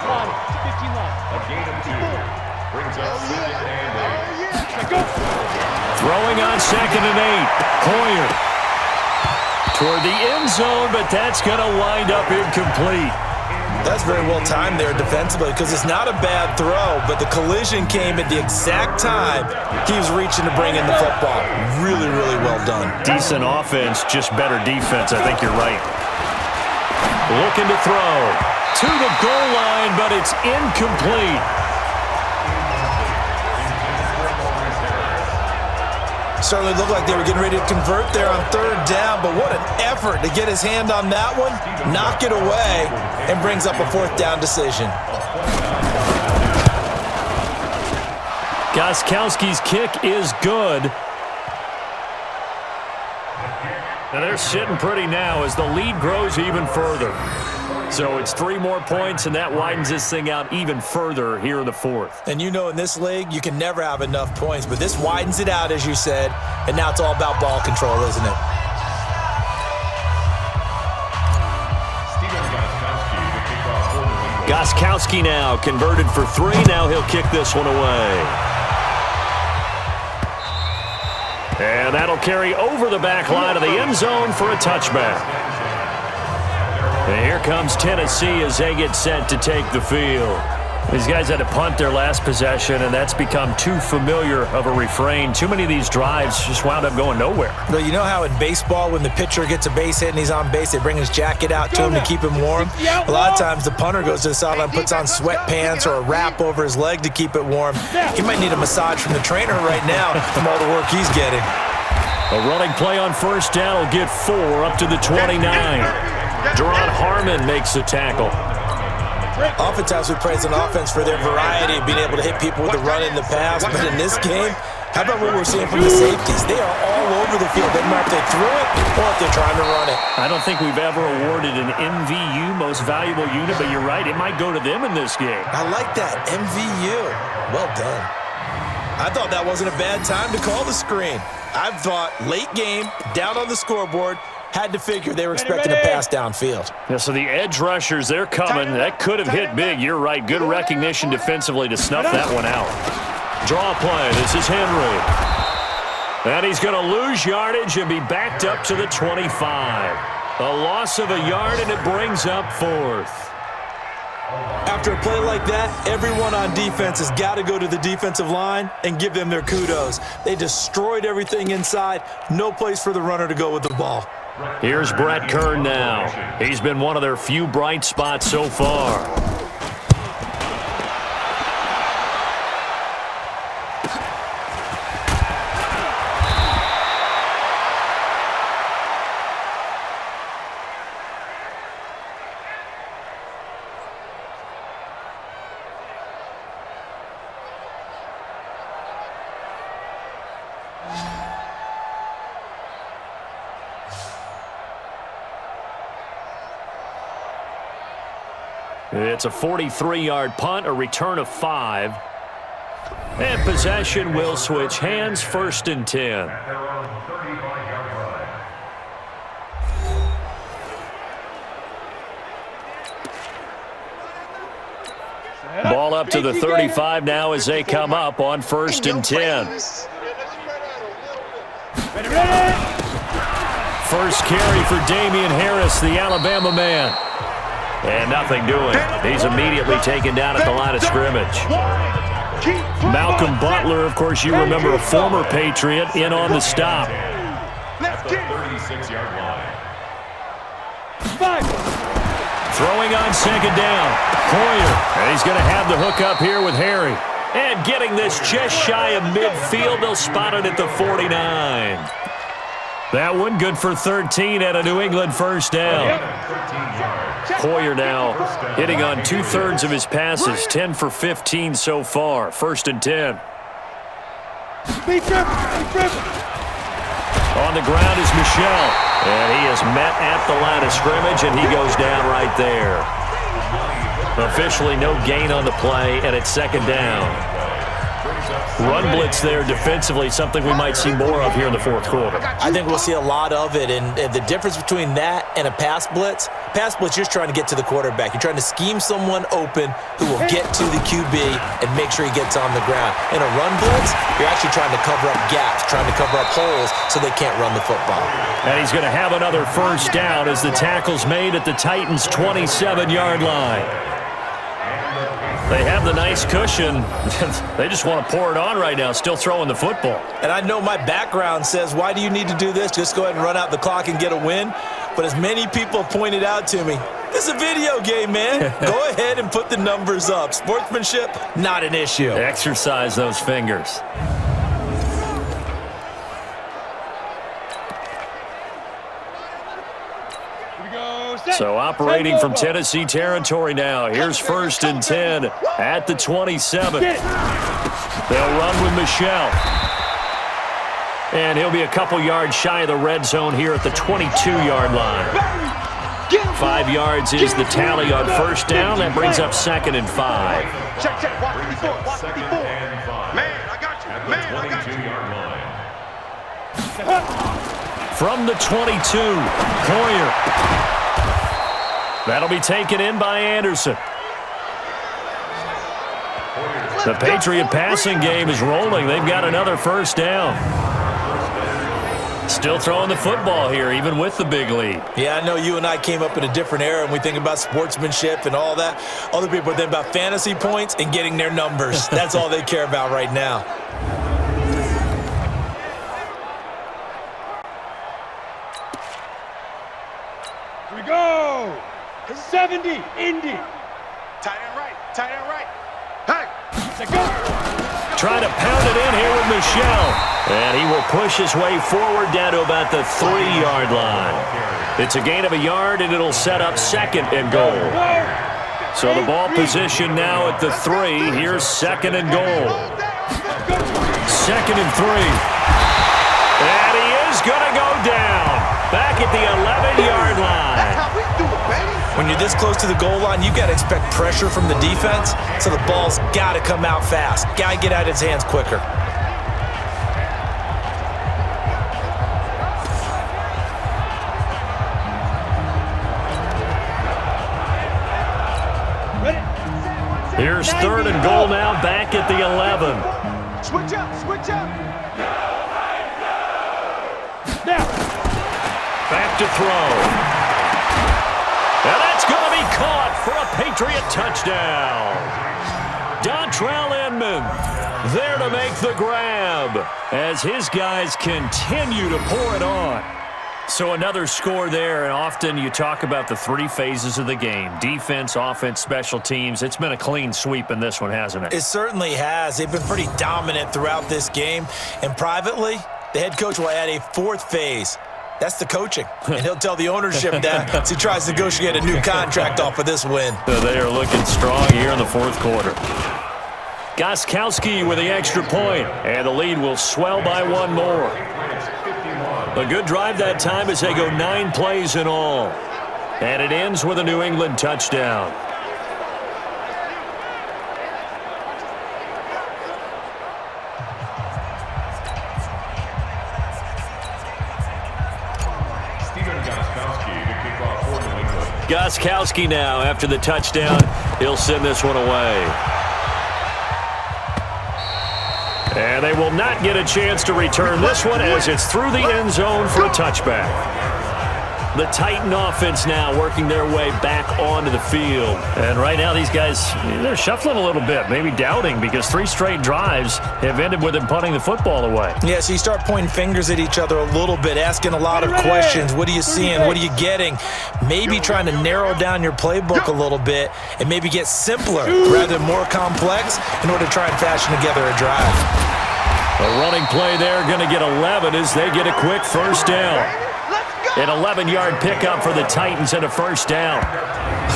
line. 15 line. A gain of 2 brings up 2nd and 8. Go. Throwing on 2nd and 8. Hoyer. Toward the end zone, but that's going to wind up incomplete. That's very well timed there defensively because it's not a bad throw, but the collision came at the exact time he was reaching to bring in the football. Really, really well done. Decent offense, just better defense. I think you're right. Looking to throw to the goal line, but it's incomplete. Certainly looked like they were getting ready to convert there on 3rd down, but what an effort to get his hand on that one, knock it away, and brings up a 4th down decision. Gostkowski's kick is good. And they're sitting pretty now as the lead grows even further. So it's 3 more points, and that widens this thing out even further here in the 4th. And you know in this league, you can never have enough points, but this widens it out, as you said, and now it's all about ball control, isn't it? Gostkowski now converted for 3. Now he'll kick this one away. And that'll carry over the back line of the end zone for a touchback. And here comes Tennessee as they get set to take the field. These guys had to punt their last possession, and that's become too familiar of a refrain. Too many of these drives just wound up going nowhere. But you know how in baseball, when the pitcher gets a base hit and he's on base, they bring his jacket out to him to keep him warm? A lot of times the punter goes to the sideline, puts on sweatpants or a wrap over his leg to keep it warm. He might need a massage from the trainer right now from all the work he's getting. A running play on first down will get 4 up to the 29. Jerron Harmon makes the tackle. Oftentimes we praise an offense for their variety of being able to hit people with the run in the pass, but in this game, how about what we're seeing from the safeties? They are all over the field. Doesn't matter if they threw it or if they're trying to run it. I don't think we've ever awarded an MVU, most valuable unit, but you're right, it might go to them in this game. I like that, MVU. Well done. I thought that wasn't a bad time to call the screen. I thought late game, down on the scoreboard, had to figure they were expecting a pass downfield. Yeah, so the edge rushers, they're coming. That could have hit big. You're right. Good recognition defensively to snuff that one out. Draw play. This is Henry. And he's going to lose yardage and be backed up to the 25. A loss of a yard, and it brings up 4th. After a play like that, everyone on defense has got to go to the defensive line and give them their kudos. They destroyed everything inside. No place for the runner to go with the ball. Here's Brett Kern now. He's been one of their few bright spots so far. It's a 43-yard punt, a return of 5. And possession will switch hands, 1st and 10. At their own 35-yard line. Ball up to the 35 now as they come up on 1st and 10. First carry for Damian Harris, the Alabama man. And nothing doing. He's immediately taken down at the line of scrimmage. Malcolm Butler, of course, you remember, a former Patriot, in on the stop. At the 36-yard line. Throwing on 2nd down. Hoyer, and he's going to have the hook up here with Harry. And getting this just shy of midfield, they'll spot it at the 49. That one good for 13 at a New England first down. Hoyer now hitting on 2/3 of his passes, 10 for 15 so far. 1st and 10. On the ground is Michel, and he is met at the line of scrimmage, and he goes down right there. Officially no gain on the play, and it's 2nd down. Run blitz there defensively, something we might see more of here in the 4th quarter. I think we'll see a lot of it, and the difference between that and a pass blitz, you're just trying to get to the quarterback. You're trying to scheme someone open who will get to the QB and make sure he gets on the ground. In a run blitz, you're actually trying to cover up gaps, trying to cover up holes so they can't run the football. And he's going to have another first down as the tackle's made at the Titans' 27-yard line. They have the nice cushion. They just want to pour it on right now, still throwing the football. And I know my background says, why do you need to do this? Just go ahead and run out the clock and get a win. But as many people have pointed out to me, this is a video game, man. Go ahead and put the numbers up. Sportsmanship, not an issue. Exercise those fingers. So operating from Tennessee territory now. Here's 1st and 10 at the 27. They'll run with Michel. And he'll be a couple yards shy of the red zone here at the 22-yard line. 5 yards is the tally on 1st down. That brings up 2nd and 5. Check, watch the before, watch the before. Man, I got you. At the Man, I got you. 22-yard line. From the 22, Hoyer. That'll be taken in by Anderson. The Patriot passing game is rolling. They've got another first down. Still throwing the football here, even with the big lead. Yeah, I know you and I came up in a different era, and we think about sportsmanship and all that. Other people are thinking about fantasy points and getting their numbers. That's all they care about right now. Here we go. 70, Indy. Tight end right, tight end right. Hey, let's go. Trying to pound it in here with Michel. And he will push his way forward down to about the 3-yard line. It's a gain of a yard, and it'll set up 2nd and goal. So the ball position now at the 3. Here's 2nd and goal. 2nd and 3. And he is going to go down. Back at the 11-yard line. That's how we do it, baby. When you're this close to the goal line, you've got to expect pressure from the defense, so the ball's got to come out fast. Got to get out of his hands quicker. Here's 3rd and goal now, back at the 11. Switch up, switch up. Now. Back to throw. And that's going to be caught for a Patriot touchdown. Dontrell Inman there to make the grab as his guys continue to pour it on. So another score there, and often you talk about the 3 phases of the game. Defense, offense, special teams. It's been a clean sweep in this one, hasn't it? It certainly has. They've been pretty dominant throughout this game. And privately, the head coach will add a 4th phase. That's the coaching. And he'll tell the ownership that as he tries to negotiate a new contract off of this win. So they are looking strong here in the 4th quarter. Gostkowski with the extra point, and the lead will swell by 1 more. A good drive that time as they go 9 plays in all. And it ends with a New England touchdown. Gostkowski now after the touchdown. He'll send this one away. And they will not get a chance to return this one as it's through the end zone for a touchback. The Titan offense now working their way back onto the field. And right now these guys, they're shuffling a little bit, maybe doubting, because 3 straight drives have ended with them punting the football away. Yeah, so you start pointing fingers at each other a little bit, asking a lot of questions. What are you seeing? What are you getting? Maybe trying to narrow down your playbook a little bit and maybe get simpler rather than more complex in order to try and fashion together a drive. A running play there, going to get 11 as they get a quick first down. An 11-yard pickup for the Titans and a first down.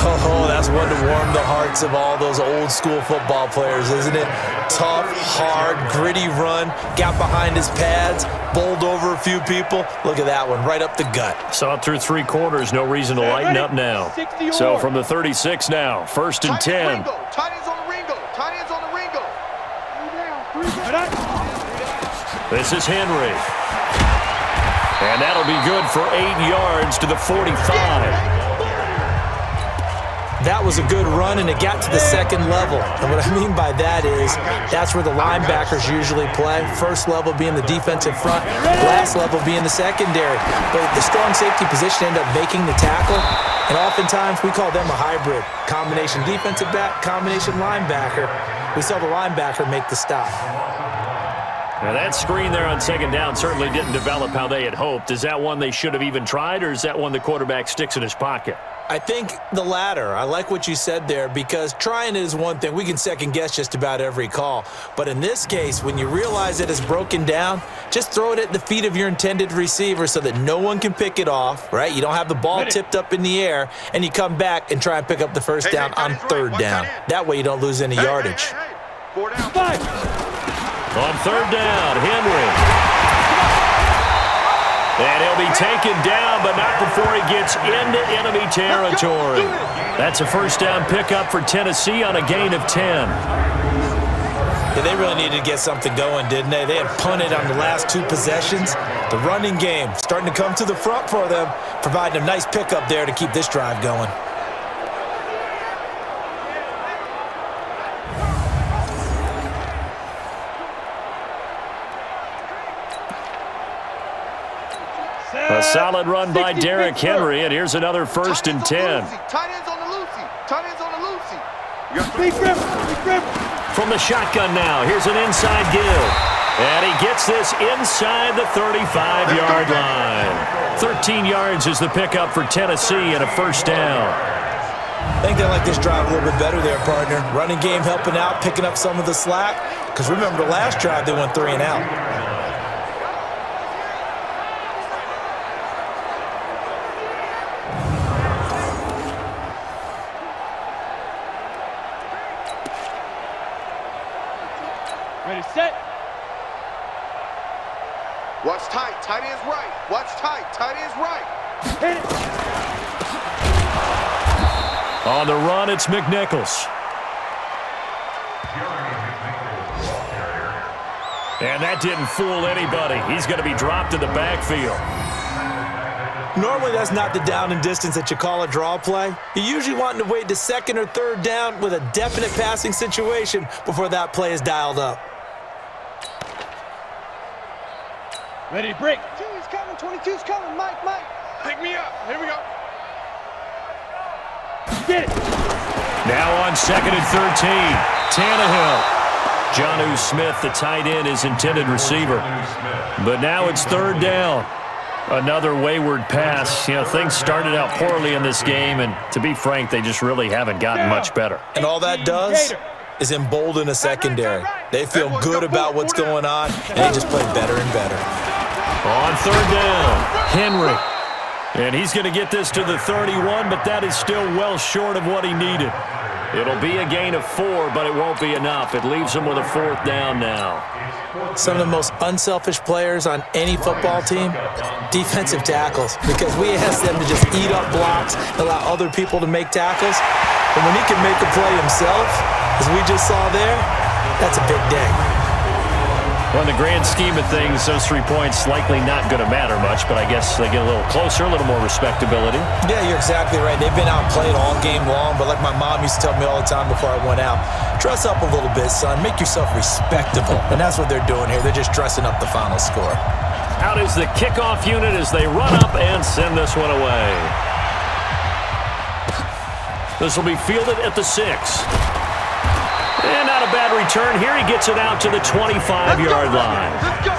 Oh, that's one to warm the hearts of all those old-school football players, isn't it? Tough, hard, gritty run, got behind his pads, bowled over a few people. Look at that one, right up the gut. Saw it through 3 quarters, no reason to lighten up now. So from the 36 now, 1st and 10. Tight ends on the Ringo. Tight ends on the Ringo. This is Henry. And that'll be good for 8 yards to the 45. That was a good run, and it got to the second level. And what I mean by that is that's where the linebackers usually play. First level being the defensive front, last level being the secondary. But the strong safety position ended up making the tackle, and oftentimes we call them a hybrid. Combination defensive back, combination linebacker. We saw the linebacker make the stop. Now that screen there on 2nd down certainly didn't develop how they had hoped. Is that one they should have even tried, or is that one the quarterback sticks in his pocket? I think the latter. I like what you said there, because trying it is one thing. We can second-guess just about every call. But in this case, when you realize it is broken down, just throw it at the feet of your intended receiver so that no one can pick it off, right? You don't have the ball tipped up in the air, and you come back and try and pick up the first down on 3rd down. That way you don't lose any yardage. 4 down. On 3rd down, Henry. And he'll be taken down, but not before he gets into enemy territory. That's a first down pickup for Tennessee on a gain of 10. Yeah, they really needed to get something going, didn't they? They had punted on the last 2 possessions. The running game starting to come to the front for them, providing a nice pickup there to keep this drive going. A solid run by Derrick Henry, and here's another 1st and 10. Tight ends on the Lucy. Tight ends on the Lucy. Big grip. From the shotgun now, here's an inside give. And he gets this inside the 35-yard line. 13 yards is the pickup for Tennessee and a first down. I think they like this drive a little bit better there, partner. Running game helping out, picking up some of the slack. Because remember, the last drive they went 3 and out. Ready, set. Watch tight. Tight ends right. Watch tight. Tight ends right. Hit it. On the run, it's McNichols. And that didn't fool anybody. He's going to be dropped in the backfield. Normally, that's not the down and distance that you call a draw play. You're usually wanting to wait to 2nd or 3rd down with a definite passing situation before that play is dialed up. Ready to break. 2's coming. 22's coming. Mike. Pick me up. Here we go. Get it. Now on 2nd and 13, Tannehill. Jonnu Smith, the tight end, is intended receiver. But now it's 3rd down. Another wayward pass. You know, things started out poorly in this game, and to be frank, they just really haven't gotten much better. And all that does is embolden a secondary. They feel good about what's going on, and they just play better and better. On 3rd down, Henry. And he's going to get this to the 31, but that is still well short of what he needed. It'll be a gain of 4, but it won't be enough. It leaves him with a 4th down now. Some of the most unselfish players on any football team, defensive tackles, because we ask them to just eat up blocks and allow other people to make tackles. But when he can make a play himself, as we just saw there, that's a big day. Well, in the grand scheme of things, those 3 points likely not going to matter much, but I guess they get a little closer, a little more respectability. Yeah, you're exactly right. They've been outplayed all game long, but like my mom used to tell me all the time before I went out, dress up a little bit, son. Make yourself respectable. And that's what they're doing here. They're just dressing up the final score. Out is the kickoff unit as they run up and send this one away. This will be fielded at the 6. And not a bad return here. He gets it out to the 25-yard line. Let's go.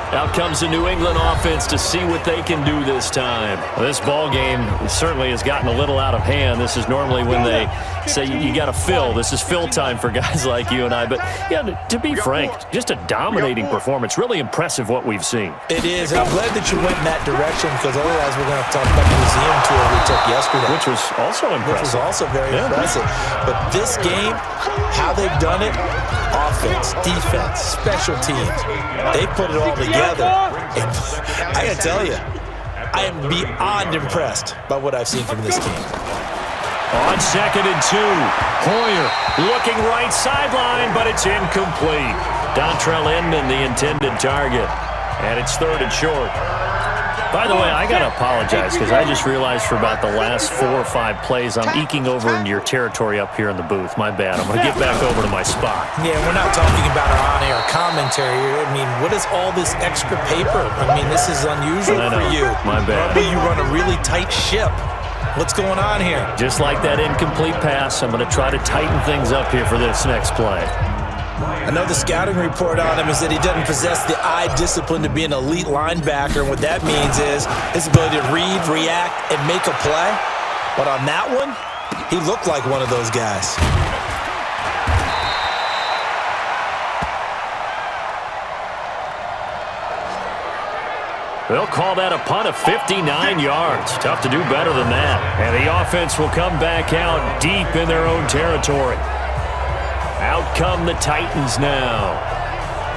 Out comes the New England offense to see what they can do this time. Well, this ball game certainly has gotten a little out of hand. This is normally when they say you got to fill. This is fill time for guys like you and I. But, yeah, to be frank, just a dominating performance. Really impressive what we've seen. It is, and I'm glad that you went in that direction because otherwise we're going to have to talk about the museum tour we took yesterday. Which was also impressive. Which was also very impressive. But this game, how they've done it, offense, defense, special teams, they put it all together. And I got to tell you, I am beyond impressed by what I've seen from this team. On 2nd and 2, Hoyer looking right sideline, but it's incomplete. Dontrell Inman, the intended target. And it's 3rd and short. By the way, I got to apologize because I just realized for about the last 4 or 5 plays, I'm eking over into your territory up here in the booth. My bad. I'm going to get back over to my spot. Yeah, we're not talking about our on-air commentary. I mean, what is all this extra paper? I mean, this is unusual for you. My bad. Normally you run a really tight ship. What's going on here? Just like that incomplete pass, I'm going to try to tighten things up here for this next play. I know the scouting report on him is that he doesn't possess the eye discipline to be an elite linebacker, and what that means is his ability to read, react, and make a play. But on that one, he looked like one of those guys. They'll call that a punt of 59 yards. Tough to do better than that. And the offense will come back out deep in their own territory. Out come the Titans now.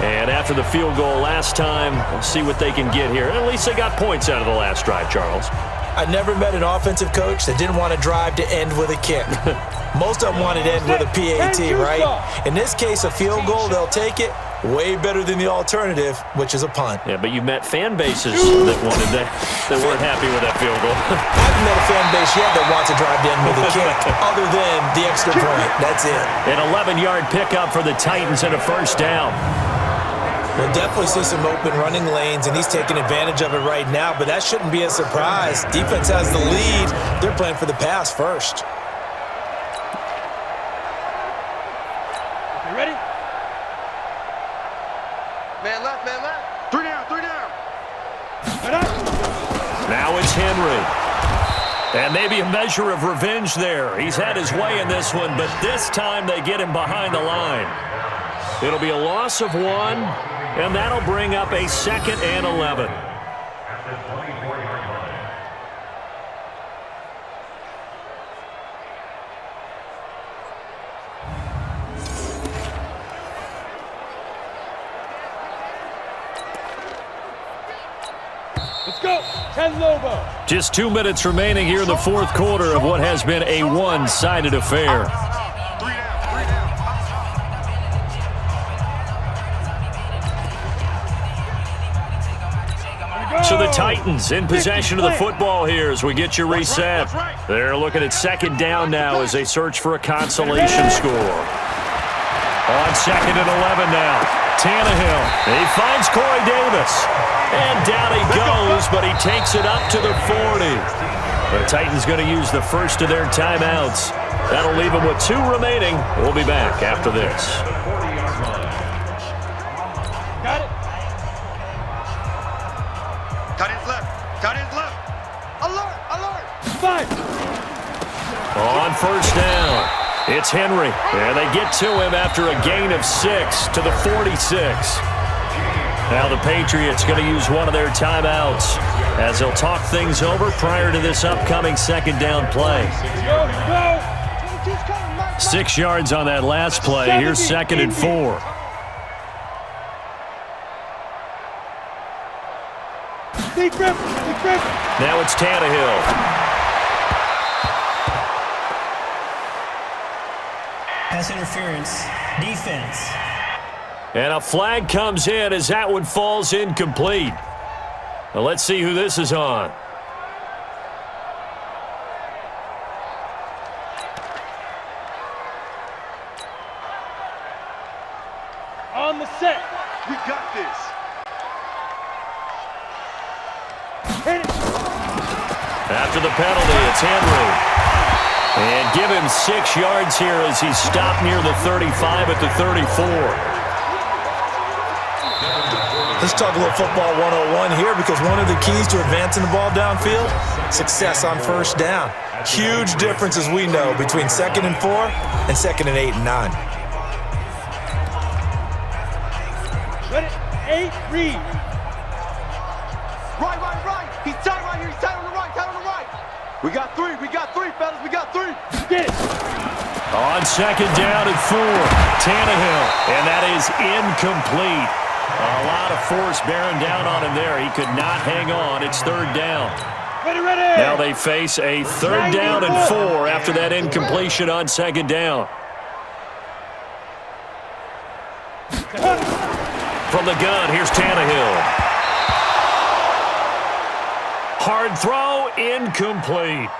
And after the field goal last time, we'll see what they can get here. At least they got points out of the last drive, Charles. I never met an offensive coach that didn't want to drive to end with a kick. Most of them wanted to end with a PAT, right? In this case, a field goal, they'll take it. Way better than the alternative, which is a punt. Yeah, but you've met fan bases that wanted that weren't happy with that field goal. I haven't met a fan base yet that wants to drive to end with a kick, other than the extra point. That's it. An 11-yard pickup for the Titans and a 1st down. We'll definitely see some open running lanes, and he's taking advantage of it right now, but that shouldn't be a surprise. Defense has the lead. They're playing for the pass first. You ready? Man left, man left. 3 down, 3 down. Now it's Henry. And maybe a measure of revenge there. He's had his way in this one, but this time they get him behind the line. It'll be a loss of 1, and that'll bring up a 2nd and 11. Let's go. 10 Lobo. Just 2 minutes remaining here in the 4th quarter of what has been a one-sided affair. 3 down, 3 down. So the Titans in possession of the football here as we get you reset. They're looking at 2nd down now as they search for a consolation score. On 2nd and 11 now. Tannehill. He finds Corey Davis. And down he goes, but he takes it up to the 40. The Titans going to use the first of their timeouts. That'll leave them with 2 remaining. We'll be back after this. Got it. Cut his left. Cut his left. Alert, alert. 5. On 1st down, it's Henry. And they get to him after a gain of 6 to the 46. Now the Patriots going to use one of their timeouts as they'll talk things over prior to this upcoming 2nd down play. Go, go. 6 yards on that last play. Here's 2nd and 4. Deep grip, deep grip. Now it's Tannehill. Pass interference. Defense. And a flag comes in as that one falls incomplete. Well, let's see who this is on. On the set. We got this. Hit it. After the penalty, it's Henry. And give him 6 yards here as he stopped near the 35 at the 34. Let's talk a little football 101 here, because one of the keys to advancing the ball downfield, success on first down. Huge difference, as we know, between 2nd and 4 and 2nd and 8 and 9. Let it. 8, read. Right. He's tight right here. He's tight on the right. We got 3, fellas. We got 3. Get it. On 2nd down and 4, Tannehill. And that is incomplete. A lot of force bearing down on him there. He could not hang on. It's 3rd down. Ready. Now they face a 3rd down and 4 after that incompletion on 2nd down. From the gun, here's Tannehill. Hard throw, incomplete.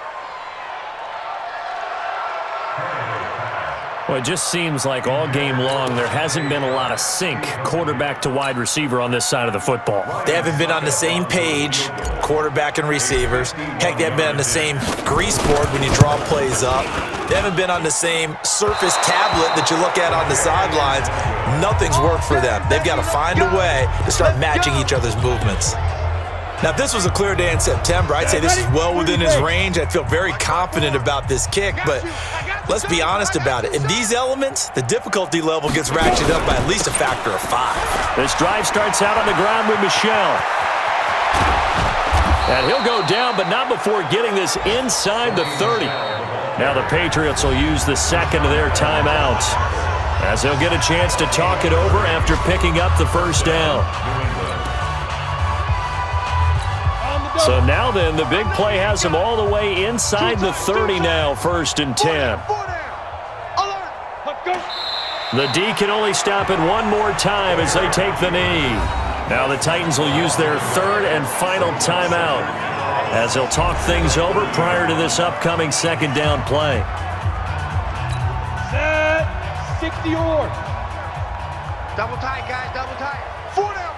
Well, it just seems like all game long there hasn't been a lot of sync quarterback to wide receiver on this side of the football. They haven't been on the same page, quarterback and receivers. Heck, they haven't been on the same grease board when you draw plays up. They haven't been on the same surface tablet that you look at on the sidelines. Nothing's worked for them. They've got to find a way to start matching each other's movements. Now, if this was a clear day in September, I'd say this is well within his range. I'd feel very confident about this kick, but let's be honest about it. In these elements, the difficulty level gets ratcheted up by at least a factor of 5. This drive starts out on the ground with Michel. And he'll go down, but not before getting this inside the 30. Now the Patriots will use the 2nd of their timeouts, as they'll get a chance to talk it over after picking up the 1st down. So now then, the big play has him all the way inside the 30 now, 1st and 10. The D can only stop it one more time as they take the knee. Now the Titans will use their 3rd and final timeout, as they'll talk things over prior to this upcoming 2nd down play. Set. 60 or. Double tight, guys, double tight. 4 down.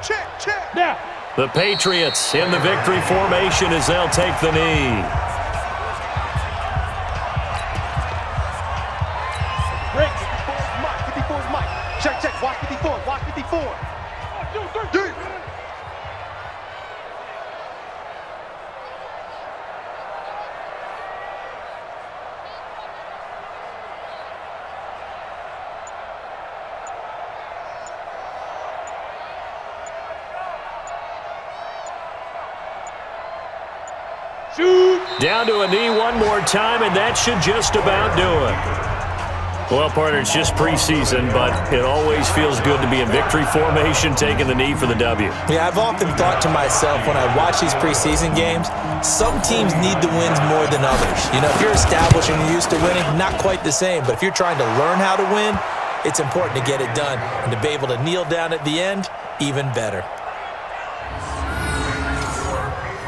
Check. Now. The Patriots in the victory formation as they'll take the knee. Break. 54 is Mike. Check. Watch 54. 1, 2, 3. Shoot. Down to a knee one more time, and that should just about do it. Well, partner, it's just preseason, but it always feels good to be in victory formation, taking the knee for the W. Yeah, I've often thought to myself when I watch these preseason games, some teams need the wins more than others. You know, if you're established and you're used to winning, not quite the same. But if you're trying to learn how to win, it's important to get it done. And to be able to kneel down at the end, even better.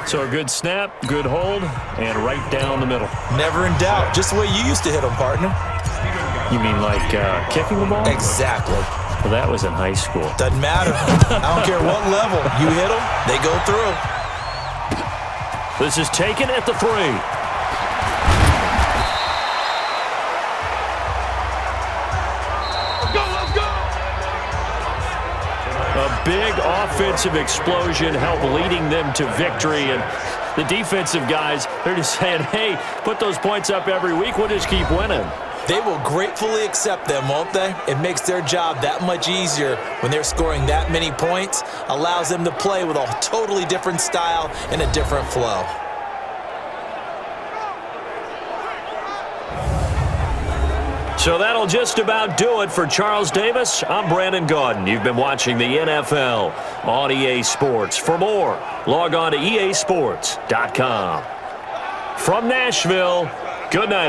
So a good snap, good hold, and right down the middle. Never in doubt. Just the way you used to hit them, partner. You mean like kicking the ball? Exactly. Well, that was in high school. Doesn't matter. I don't care what level. You hit them, they go through. This is taken at the 3. Let's go. A big offensive explosion helped leading them to victory. And the defensive guys, they're just saying, hey, put those points up every week. We'll just keep winning. They will gratefully accept them, won't they? It makes their job that much easier when they're scoring that many points. Allows them to play with a totally different style and a different flow. So that'll just about do it for Charles Davis. I'm Brandon Gaudin. You've been watching the NFL on EA Sports. For more, log on to easports.com. From Nashville, good night,